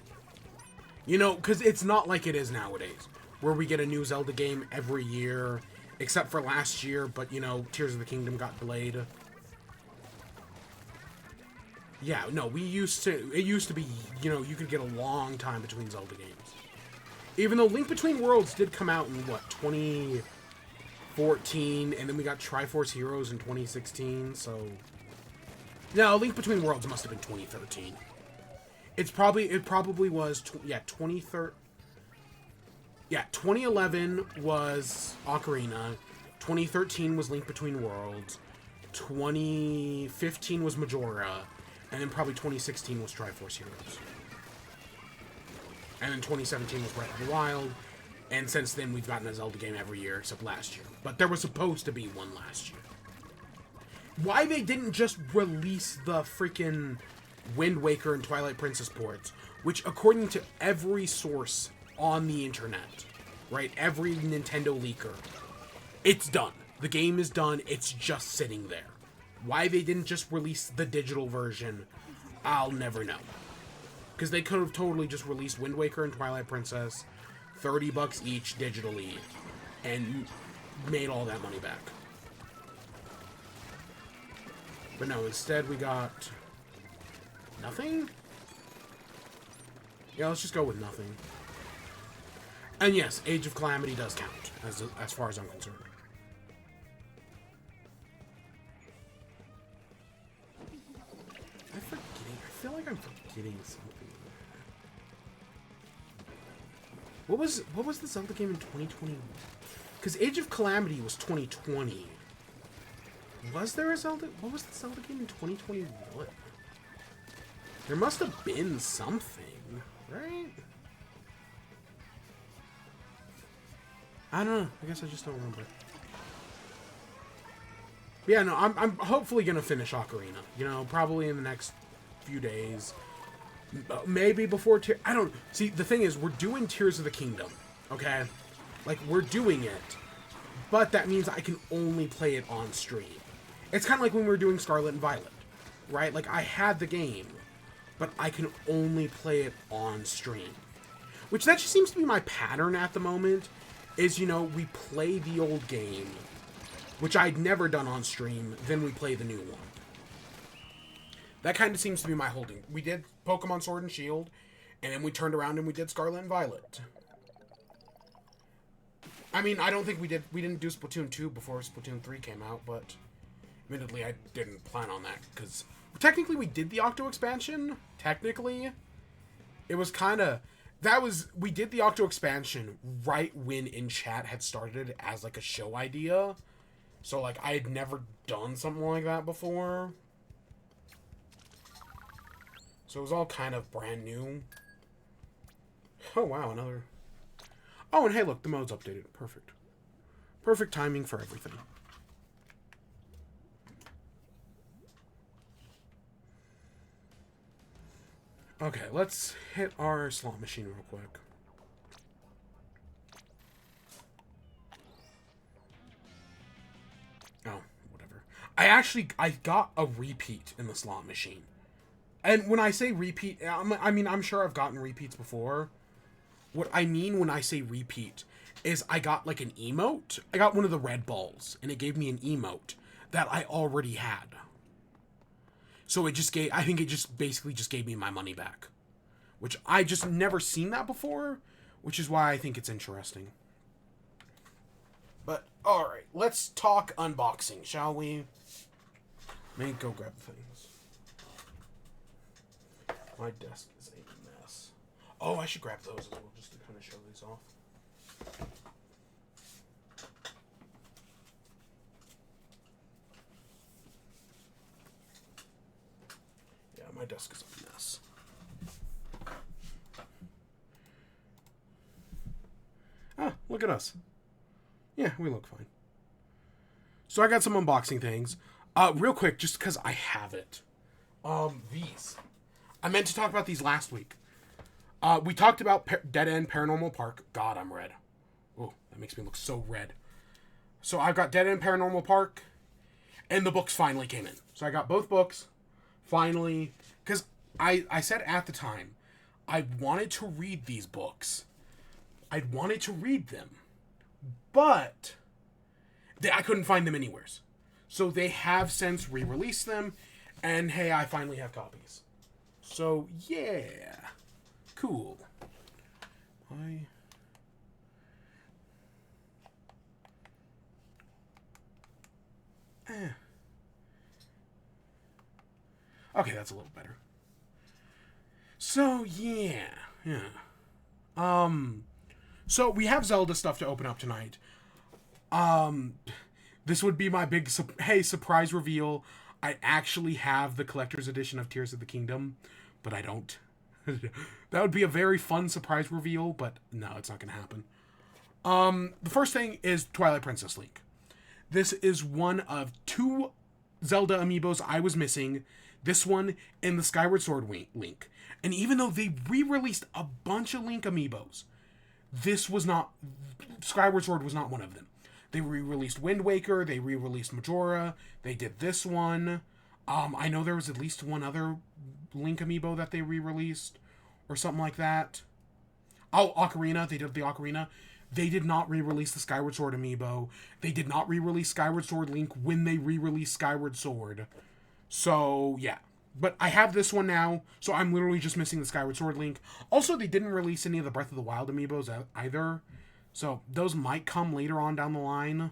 You know, because it's not like it is nowadays. Where we get a new Zelda game every year. Except for last year, but, you know, Tears of the Kingdom got delayed. Yeah, no, it used to be, you know, you could get a long time between Zelda games. Even though Link Between Worlds did come out in, what, 2014, and then we got Triforce Heroes in 2016, so... No, Link Between Worlds must have been 2013. It probably was, 2013... Yeah, 2011 was Ocarina, 2013 was Link Between Worlds, 2015 was Majora, and then probably 2016 was Triforce Heroes. And then 2017 was Breath of the Wild, and since then we've gotten a Zelda game every year except last year. But there was supposed to be one last year. Why they didn't just release the freaking Wind Waker and Twilight Princess ports, which according to every source on the internet, right, every Nintendo leaker, it's done. The game is done, it's just sitting there. Why they didn't just release the digital version, I'll never know. Because they could have totally just released Wind Waker and Twilight Princess, $30 each digitally, and made all that money back. But no, instead we got nothing? Yeah, let's just go with nothing. And yes, Age of Calamity does count, as far as I'm concerned. I feel like I'm forgetting something. What was the Zelda game in 2020? Because Age of Calamity was 2020. Was there a Zelda? What was the Zelda game in 2021? There must have been something, right? I don't know. I guess I just don't remember. But yeah, no, I'm hopefully gonna finish Ocarina. You know, probably in the next few days. Maybe before I don't see. The thing is, we're doing Tears of the Kingdom, okay? Like, we're doing it, but that means I can only play it on stream. It's kind of like when we were doing Scarlet and Violet, right? Like, I had the game, but I can only play it on stream. Which, that just seems to be my pattern at the moment, is, you know, we play the old game, which I'd never done on stream, then we play the new one. That kind of seems to be my holding. We did Pokemon Sword and Shield, and then we turned around and we did Scarlet and Violet. I mean, I don't think we didn't do Splatoon 2 before Splatoon 3 came out, but admittedly I didn't plan on that, because technically we did the Octo expansion, technically. It was kind of, we did the Octo expansion right when In Chat had started as like a show idea, so like I had never done something like that before. So it was all kind of brand new. Oh, wow, another... Oh, and hey, look, the mode's updated. Perfect. Perfect timing for everything. Okay, let's hit our slot machine real quick. Oh, whatever. I got a repeat in the slot machine. And when I say repeat, I mean, I'm sure I've gotten repeats before. What I mean when I say repeat is I got like an emote. I got one of the red balls, and it gave me an emote that I already had. So it just I think it just basically just gave me my money back. Which I just never seen that before, which is why I think it's interesting. But, alright, let's talk unboxing, shall we? Let me go grab the things. My desk is a mess. Oh, I should grab those as well, just to kind of show these off. Yeah, my desk is a mess. Ah, look at us. Yeah, we look fine. So I got some unboxing things. Real quick, just because I have it. These. I meant to talk about these last week. We talked about Dead End Paranormal Park. God, I'm red. Oh, that makes me look so red. So I've got Dead End Paranormal Park, and the books finally came in. So I got both books, finally, because I said at the time, I wanted to read these books. I wanted to read them, but I couldn't find them anywhere. So they have since re-released them, and hey, I finally have copies. So, yeah. Cool. Okay, that's a little better. So, yeah. So we have Zelda stuff to open up tonight. This would be my big, surprise reveal. I actually have the collector's edition of Tears of the Kingdom, but I don't. That would be a very fun surprise reveal, but no, it's not going to happen. The first thing is Twilight Princess Link. This is one of 2 Zelda amiibos I was missing. This one and the Skyward Sword Link. And even though they re-released a bunch of Link amiibos, Skyward Sword was not one of them. They re-released Wind Waker, they re-released Majora, they did this one. I know there was at least one other Link amiibo that they re-released, or something like that. Oh, Ocarina, they did the Ocarina. They did not re-release the Skyward Sword amiibo. They did not re-release Skyward Sword Link when they re-released Skyward Sword. So, yeah. But I have this one now, so I'm literally just missing the Skyward Sword link. Also, they didn't release any of the Breath of the Wild amiibos either. So, those might come later on down the line.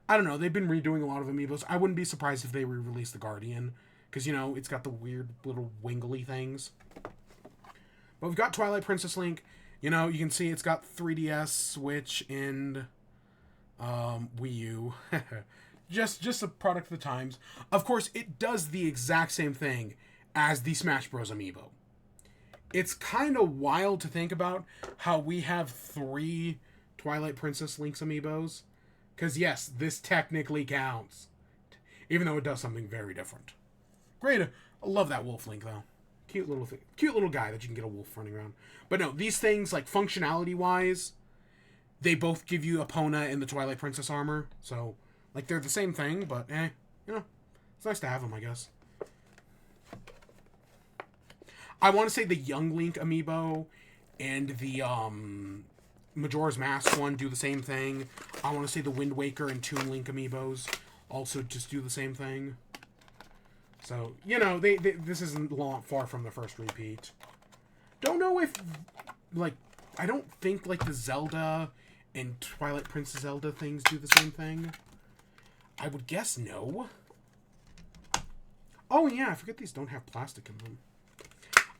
I don't know. They've been redoing a lot of amiibos. I wouldn't be surprised if they re-release the Guardian. Because, you know, it's got the weird little wingly things. But we've got Twilight Princess Link. You know, you can see it's got 3DS, Switch, and Wii U. just a product of the times. Of course, it does the exact same thing as the Smash Bros. Amiibo. It's kind of wild to think about how we have 3 Twilight Princess Link's amiibos. Because, yes, this technically counts. Even though it does something very different. Great. I love that wolf Link, though. Cute little thing. Cute little guy that you can get a wolf running around. But no, these things, like, functionality-wise, they both give you Epona and the Twilight Princess armor. So, like, they're the same thing, but, you know, it's nice to have them, I guess. I want to say the Young Link amiibo and the, Majora's Mask one do the same thing. I want to say the Wind Waker and Toon Link amiibos also just do the same thing. So, you know, this isn't far from the first repeat. Don't know if, like, I don't think, like, the Zelda and Twilight Princess Zelda things do the same thing. I would guess no. Oh, yeah, I forget these don't have plastic in them.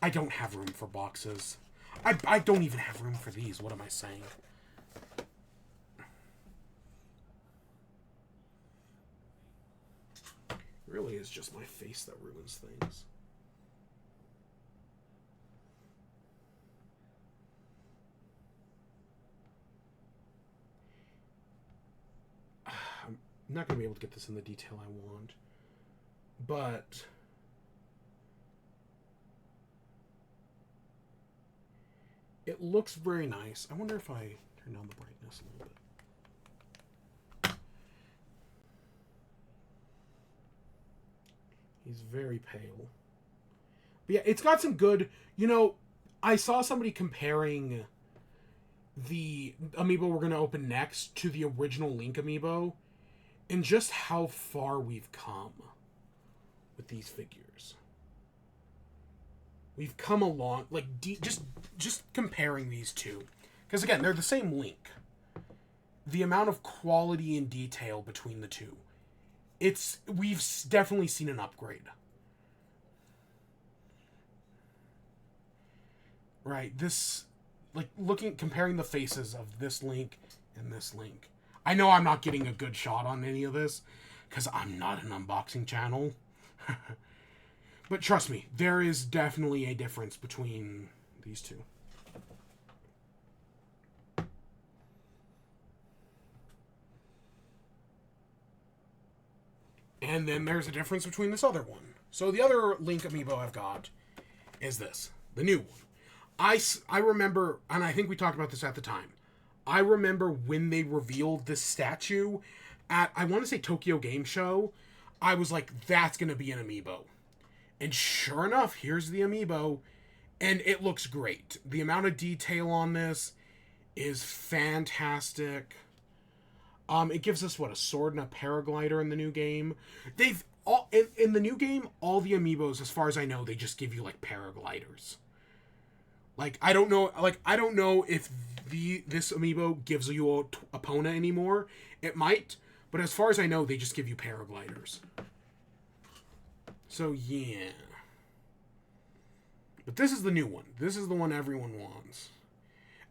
I don't have room for boxes. I don't even have room for these. What am I saying? It really is just my face that ruins things. I'm not going to be able to get this in the detail I want. But it looks very nice. I wonder if I turn down the brightness a little bit. He's very pale. But yeah, it's got some good... You know, I saw somebody comparing the amiibo we're going to open next to the original Link amiibo, and just how far we've come with these figures. We've come along, like, just comparing these two. Because, again, they're the same Link. The amount of quality and detail between the two. We've definitely seen an upgrade. Right, this, like, comparing the faces of this Link and this Link. I know I'm not getting a good shot on any of this, because I'm not an unboxing channel. But trust me, there is definitely a difference between these two. And then there's a difference between this other one. So the other Link amiibo I've got is this, the new one. I remember, and I think we talked about this at the time, I remember when they revealed this statue at, I want to say Tokyo Game Show, I was like, that's going to be an amiibo. And sure enough, here's the amiibo, and it looks great. The amount of detail on this is fantastic. It gives us, a sword and a paraglider in the new game. They've, in the new game, all the amiibos, as far as I know, they just give you, like, paragliders. Like, I don't know if this amiibo gives you a Epona anymore. It might, but as far as I know, they just give you paragliders. So, yeah. But this is the new one. This is the one everyone wants.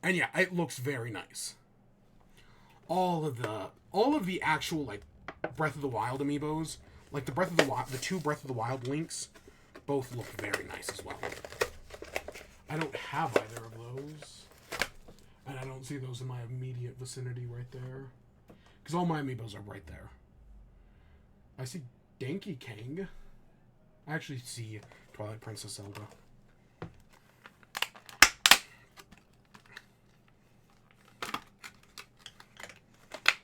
And yeah, it looks very nice. All of the actual, like, Breath of the Wild amiibos, like the two Breath of the Wild Links, both look very nice as well. I don't have either of those. And I don't see those in my immediate vicinity right there. Because all my amiibos are right there. I see Donkey Kong. I actually see Twilight Princess Zelda.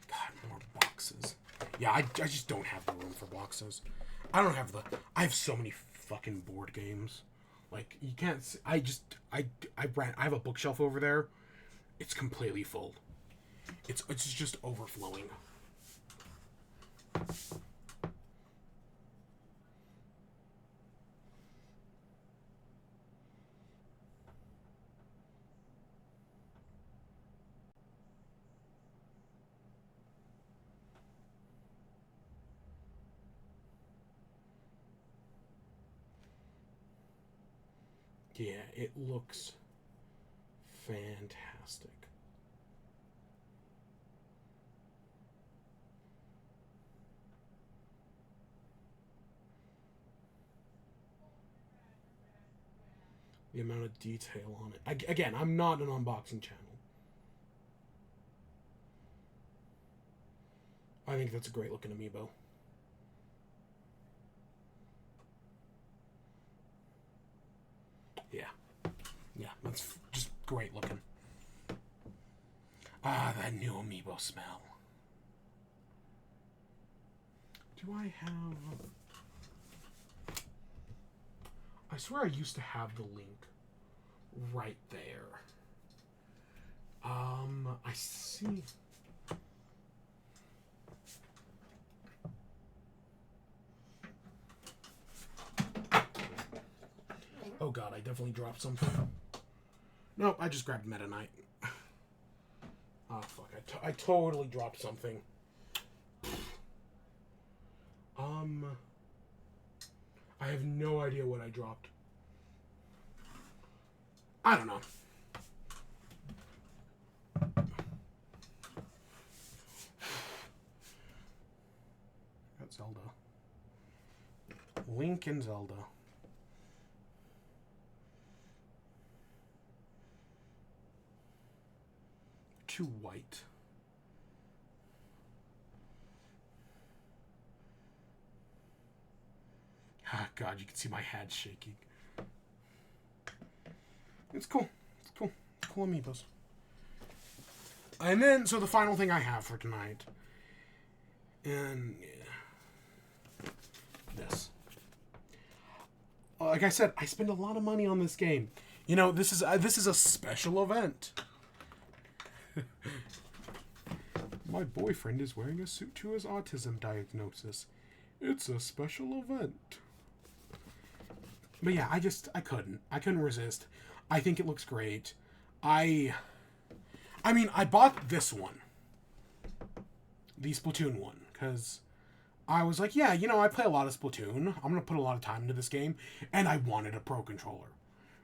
God, more boxes. Yeah, I just don't have the room for boxes. I have so many fucking board games. Like, you can't see, I have a bookshelf over there. It's completely full. It's just overflowing. Yeah, it looks fantastic. The amount of detail on it. Again, I'm not an unboxing channel. I think that's a great looking amiibo. Yeah. Yeah, that's just great looking. Ah, that new amiibo smell. Do I have... I swear I used to have the link right there. I see... Oh god, I definitely dropped something. Nope, I just grabbed Meta Knight. Oh fuck, I totally dropped something. I have no idea what I dropped. I don't know. Got Zelda. Link and Zelda. Too white. Ah, God, you can see my head shaking. It's cool. It's cool. Cool amiibos. And then, so the final thing I have for tonight, and yeah, this. Like I said, I spend a lot of money on this game. You know, this is a special event. My boyfriend is wearing a suit to his autism diagnosis. It's a special event. But yeah, I couldn't resist. I think it looks great. I mean, I bought this one. The Splatoon one. Because I was like, yeah, you know, I play a lot of Splatoon. I'm going to put a lot of time into this game. And I wanted a Pro Controller.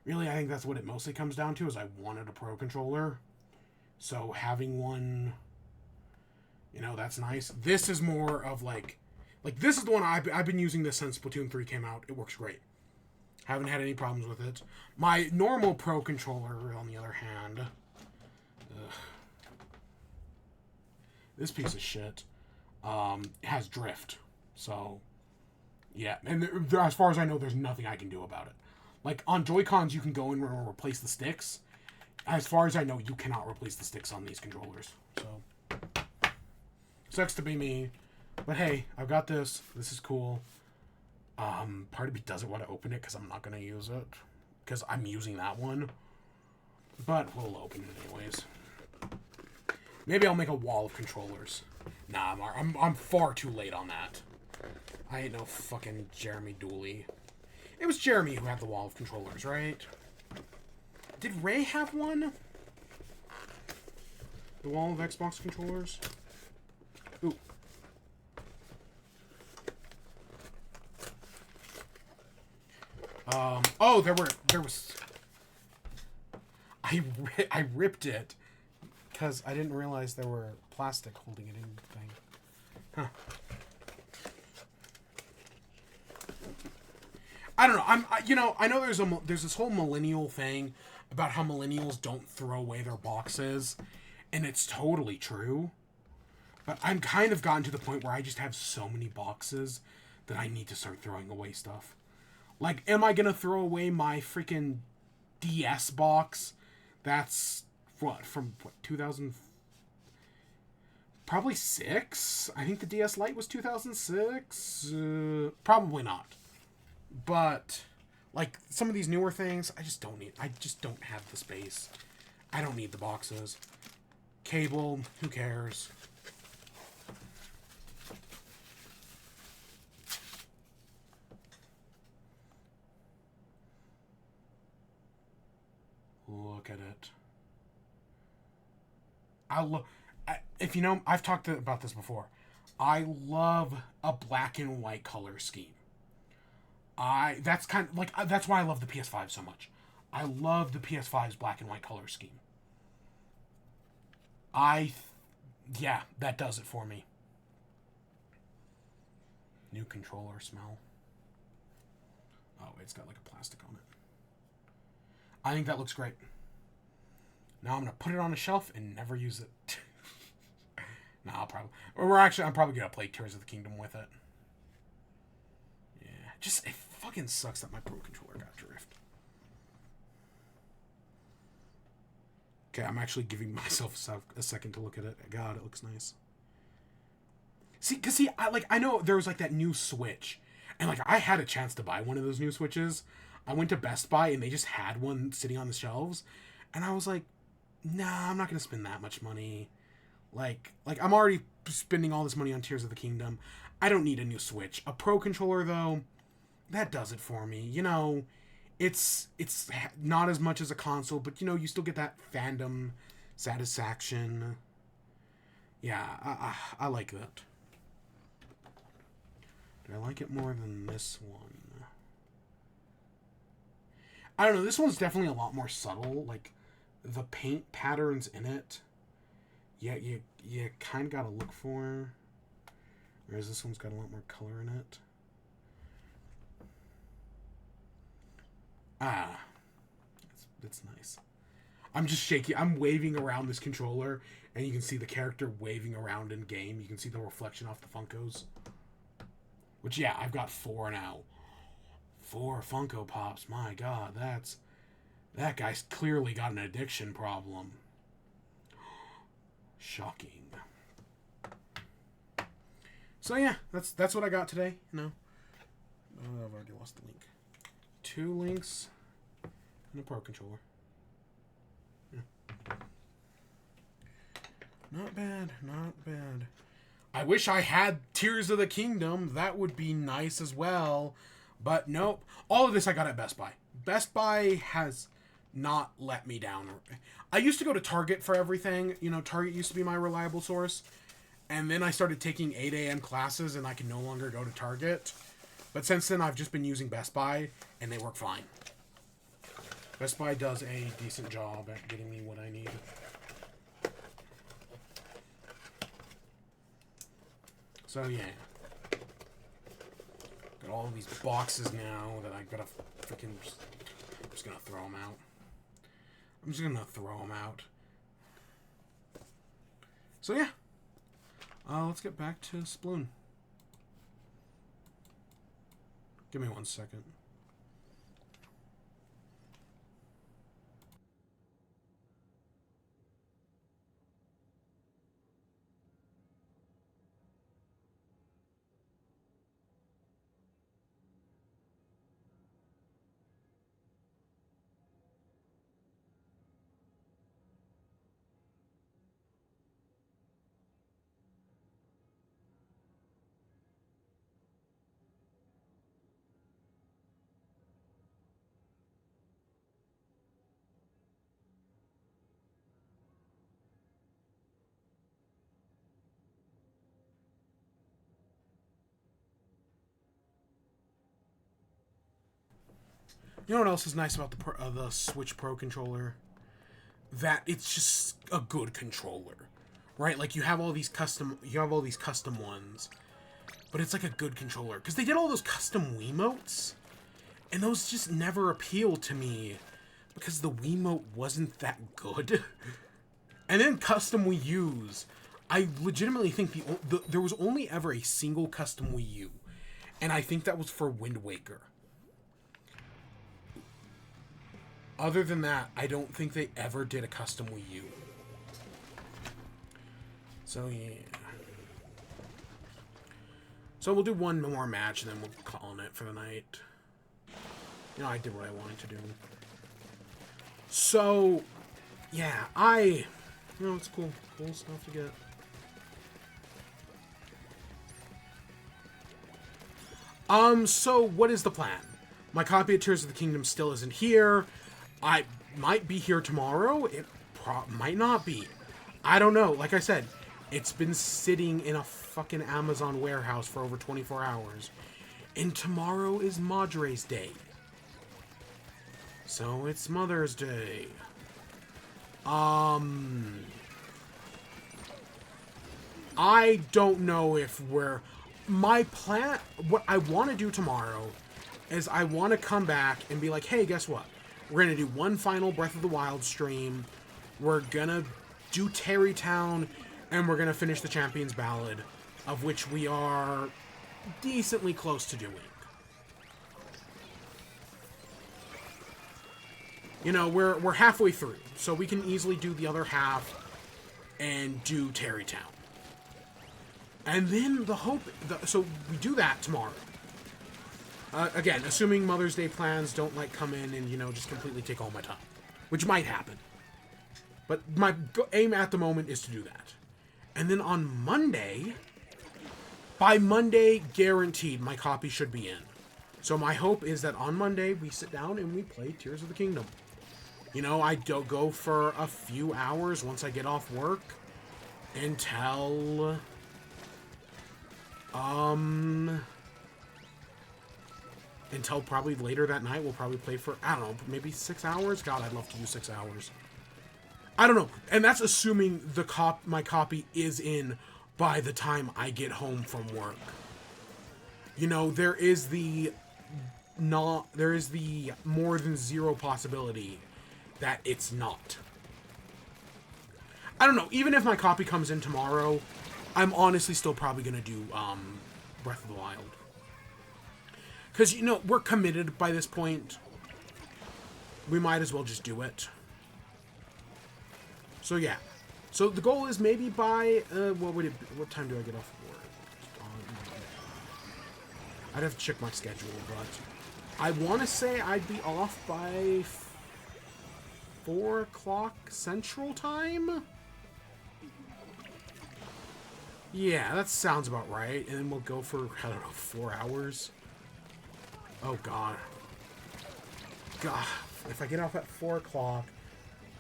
Really, I think that's what it mostly comes down to, is I wanted a Pro Controller. So having one, you know, that's nice. This is more of like this is the one I've been using this since Splatoon 3 came out. It works great. Haven't had any problems with it. My normal Pro Controller, on the other hand, this piece of shit has drift. So, yeah. And as far as I know, there's nothing I can do about it. Like, on Joy-Cons, you can go in and replace the sticks. As far as I know, you cannot replace the sticks on these controllers. So, sucks to be me. But hey, I've got this. This is cool. Part of me doesn't want to open it because I'm not going to use it. Because I'm using that one. But we'll open it anyways. Maybe I'll make a wall of controllers. Nah, I'm far too late on that. I ain't no fucking Jeremy Dooley. It was Jeremy who had the wall of controllers, right? Did Ray have one? The wall of Xbox controllers? Ooh. Oh, there was... I ripped it because I didn't realize there were plastic holding it in thing. Huh. I don't know. I know there's this whole millennial thing about how millennials don't throw away their boxes, and it's totally true. But I'm kind of gotten to the point where I just have so many boxes that I need to start throwing away stuff. Like, am I gonna throw away my freaking DS box? That's from 2000? Probably 6. I think the DS Lite was 2006. Probably not. But like some of these newer things, I just don't have the space. I don't need the boxes. Cable, who cares? Look at it. If you know, I've talked about this before. I love a black and white color scheme. That's why I love the PS5 so much. I love the PS5's black and white color scheme. Yeah, that does it for me. New controller smell. Oh, it's got like a plastic on it. I think that looks great. Now I'm gonna put it on a shelf and never use it. No, I'm probably gonna play Tears of the Kingdom with it. Yeah, it fucking sucks that my Pro Controller got drift. Okay, I'm actually giving myself a second to look at it. God, it looks nice. See, I know there was like that new Switch, and like I had a chance to buy one of those new Switches. I went to Best Buy and they just had one sitting on the shelves, and I was like, nah, I'm not gonna spend that much money. Like I'm already spending all this money on Tears of the Kingdom. I don't need a new Switch. A Pro Controller though, that does it for me. You know, it's not as much as a console, but you know, you still get that fandom satisfaction. Yeah, I like that. Do I like it more than this one? I don't know. This one's definitely a lot more subtle. Like, the paint patterns in it, yeah, you kind of got to look for. Whereas this one's got a lot more color in it. It's nice. I'm just shaky. I'm waving around this controller, and you can see the character waving around in game. You can see the reflection off the Funkos. Which, yeah, I've got 4 now. 4 Funko Pops. My God, that guy's clearly got an addiction problem. Shocking. So yeah, that's what I got today. You know, I've already lost the link. 2 links and a Pro Controller. Yeah. Not bad, not bad. I wish I had Tears of the Kingdom. That would be nice as well. But nope. All of this I got at Best Buy. Best Buy has not let me down. I used to go to Target for everything. You know, Target used to be my reliable source. And then I started taking 8 a.m. classes and I can no longer go to Target. But since then, I've just been using Best Buy and they work fine. Best Buy does a decent job at getting me what I need. So yeah, got all of these boxes now that I gotta freaking. I'm just gonna throw them out. I'm just gonna throw them out. So yeah, let's get back to Splatoon. Give me 1 second. You know what else is nice about the Switch Pro controller? That it's just a good controller, right? Like you have all these custom ones, but it's like a good controller because they did all those custom Wiimotes, and those just never appealed to me because the Wiimote wasn't that good. And then custom Wii U's, I legitimately think there was only ever a single custom Wii U, and I think that was for Wind Waker. Other than that, I don't think they ever did a custom Wii U. So, yeah. So we'll do one more match, and then we'll call it for the night. You know, I did what I wanted to do. So, yeah, you know, it's cool. Cool stuff to get. So what is the plan? My copy of Tears of the Kingdom still isn't here. I might be here tomorrow. It might not be. I don't know. Like I said, it's been sitting in a fucking Amazon warehouse for over 24 hours. And tomorrow is Madre's Day. So it's Mother's Day. I don't know if my plan, what I want to do tomorrow is I want to come back and be like, hey, guess what? We're going to do one final Breath of the Wild stream. We're going to do Terrytown, and we're going to finish the Champions Ballad, of which we are decently close to doing. You know, we're halfway through, so we can easily do the other half and do Terrytown. And then so we do that tomorrow. Again, assuming Mother's Day plans don't, like, come in and, you know, just completely take all my time. Which might happen. But my aim at the moment is to do that. And then on Monday, by Monday, guaranteed, my copy should be in. So my hope is that on Monday, we sit down and we play Tears of the Kingdom. You know, I go for a few hours once I get off work until probably later that night. We'll probably play for, I don't know, maybe 6 hours? God, I'd love to do 6 hours. I don't know. And that's assuming my copy is in by the time I get home from work. You know, there is the more than zero possibility that it's not. I don't know. Even if my copy comes in tomorrow, I'm honestly still probably going to do Breath of the Wild. Because, you know, we're committed by this point. We might as well just do it. So, yeah. So, the goal is maybe by... what time do I get off of work? I'd have to check my schedule, but... I want to say I'd be off by 4 o'clock Central Time? Yeah, that sounds about right. And then we'll go for, I don't know, 4 hours. Oh, God. God. If I get off at 4 o'clock,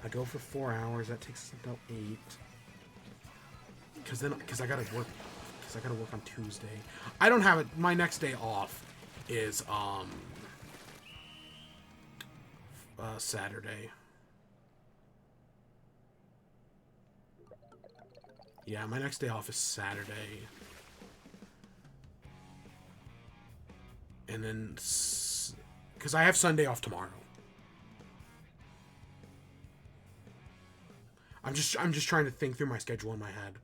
I go for 4 hours. That takes us until 8. Because I gotta work on Tuesday. I don't have it. My next day off is, Saturday. Yeah, my next day off is Saturday. And then, because I have Sunday off tomorrow. I'm just trying to think through my schedule in my head.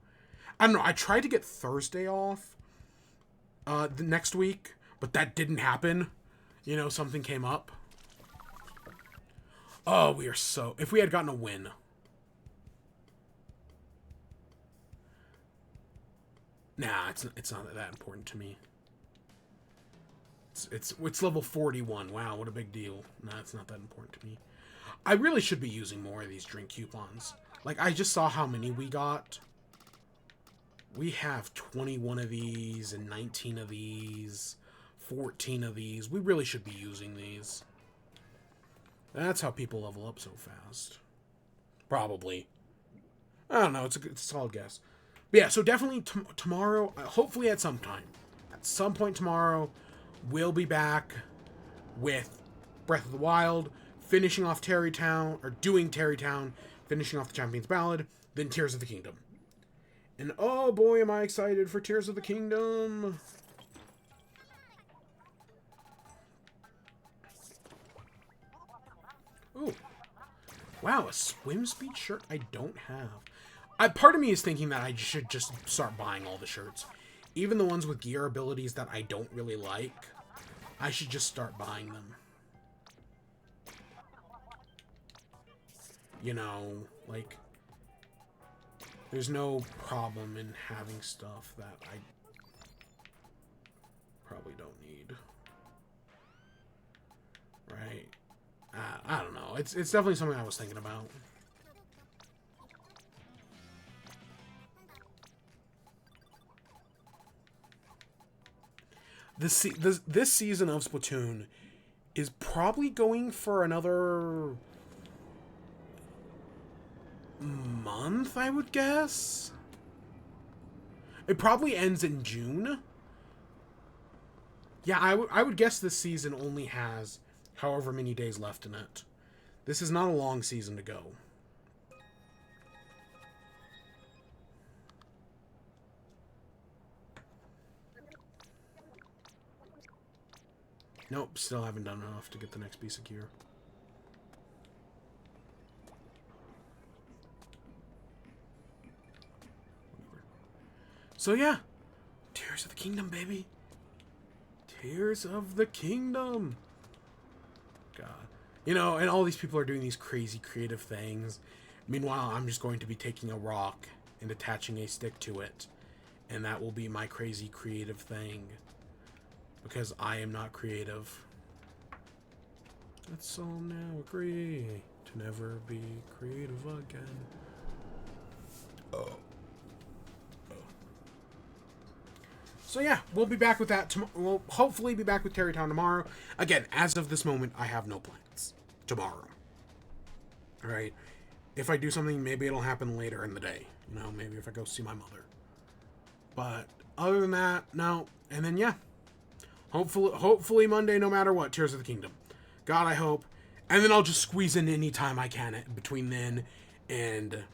I don't know. I tried to get Thursday off the next week, but that didn't happen. You know, something came up. Oh, we are so... If we had gotten a win... Nah, it's not that important to me. It's level 41. Wow, what a big deal. Nah, it's not that important to me. I really should be using more of these drink coupons. Like, I just saw how many we got. We have 21 of these and 19 of these, 14 of these. We really should be using these. That's how people level up so fast. Probably. I don't know. It's a solid guess. But yeah, so definitely tomorrow, hopefully at some time. At some point tomorrow, we'll be back with Breath of the Wild, finishing off Terrytown, or doing Terrytown, finishing off the Champions Ballad, then Tears of the Kingdom. And oh boy, am I excited for Tears of the Kingdom! Ooh. Wow, a swim speed shirt I don't have. Part of me is thinking that I should just start buying all the shirts. Even the ones with gear abilities that I don't really like. I should just start buying them. You know, like... There's no problem in having stuff that I probably don't need. Right? I don't know. It's definitely something I was thinking about. This season of Splatoon is probably going for another month, I would guess. It probably ends in June. Yeah, I would guess this season only has however many days left in it. This is not a long season to go. Nope, still haven't done enough to get the next piece of gear. So yeah, Tears of the Kingdom, baby. Tears of the Kingdom. God. You know, and all these people are doing these crazy creative things. Meanwhile, I'm just going to be taking a rock and attaching a stick to it. And that will be my crazy creative thing. Because I am not creative. Let's all now agree to never be creative again. Oh. So yeah, we'll be back with that tomorrow. We'll hopefully be back with Terrytown tomorrow. Again, as of this moment, I have no plans tomorrow. Alright? If I do something, maybe it'll happen later in the day. You know, maybe if I go see my mother. But other than that, no. And then yeah. Hopefully Monday, no matter what, Tears of the Kingdom. God, I hope. And then I'll just squeeze in any time I can between then and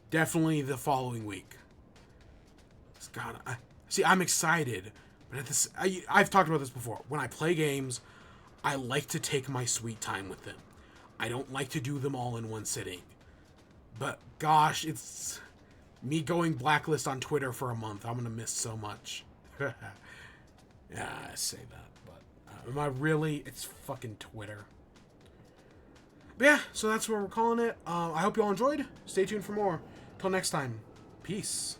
definitely the following week. God, I'm excited, but I've talked about this before. When I play games, I like to take my sweet time with them. I don't like to do them all in one sitting. But gosh, it's me going blacklist on Twitter for a month. I'm gonna miss so much. Yeah, I say that, but am I really? It's fucking Twitter. But yeah, so that's what we're calling it. I hope you all enjoyed. Stay tuned for more. Till next time, peace.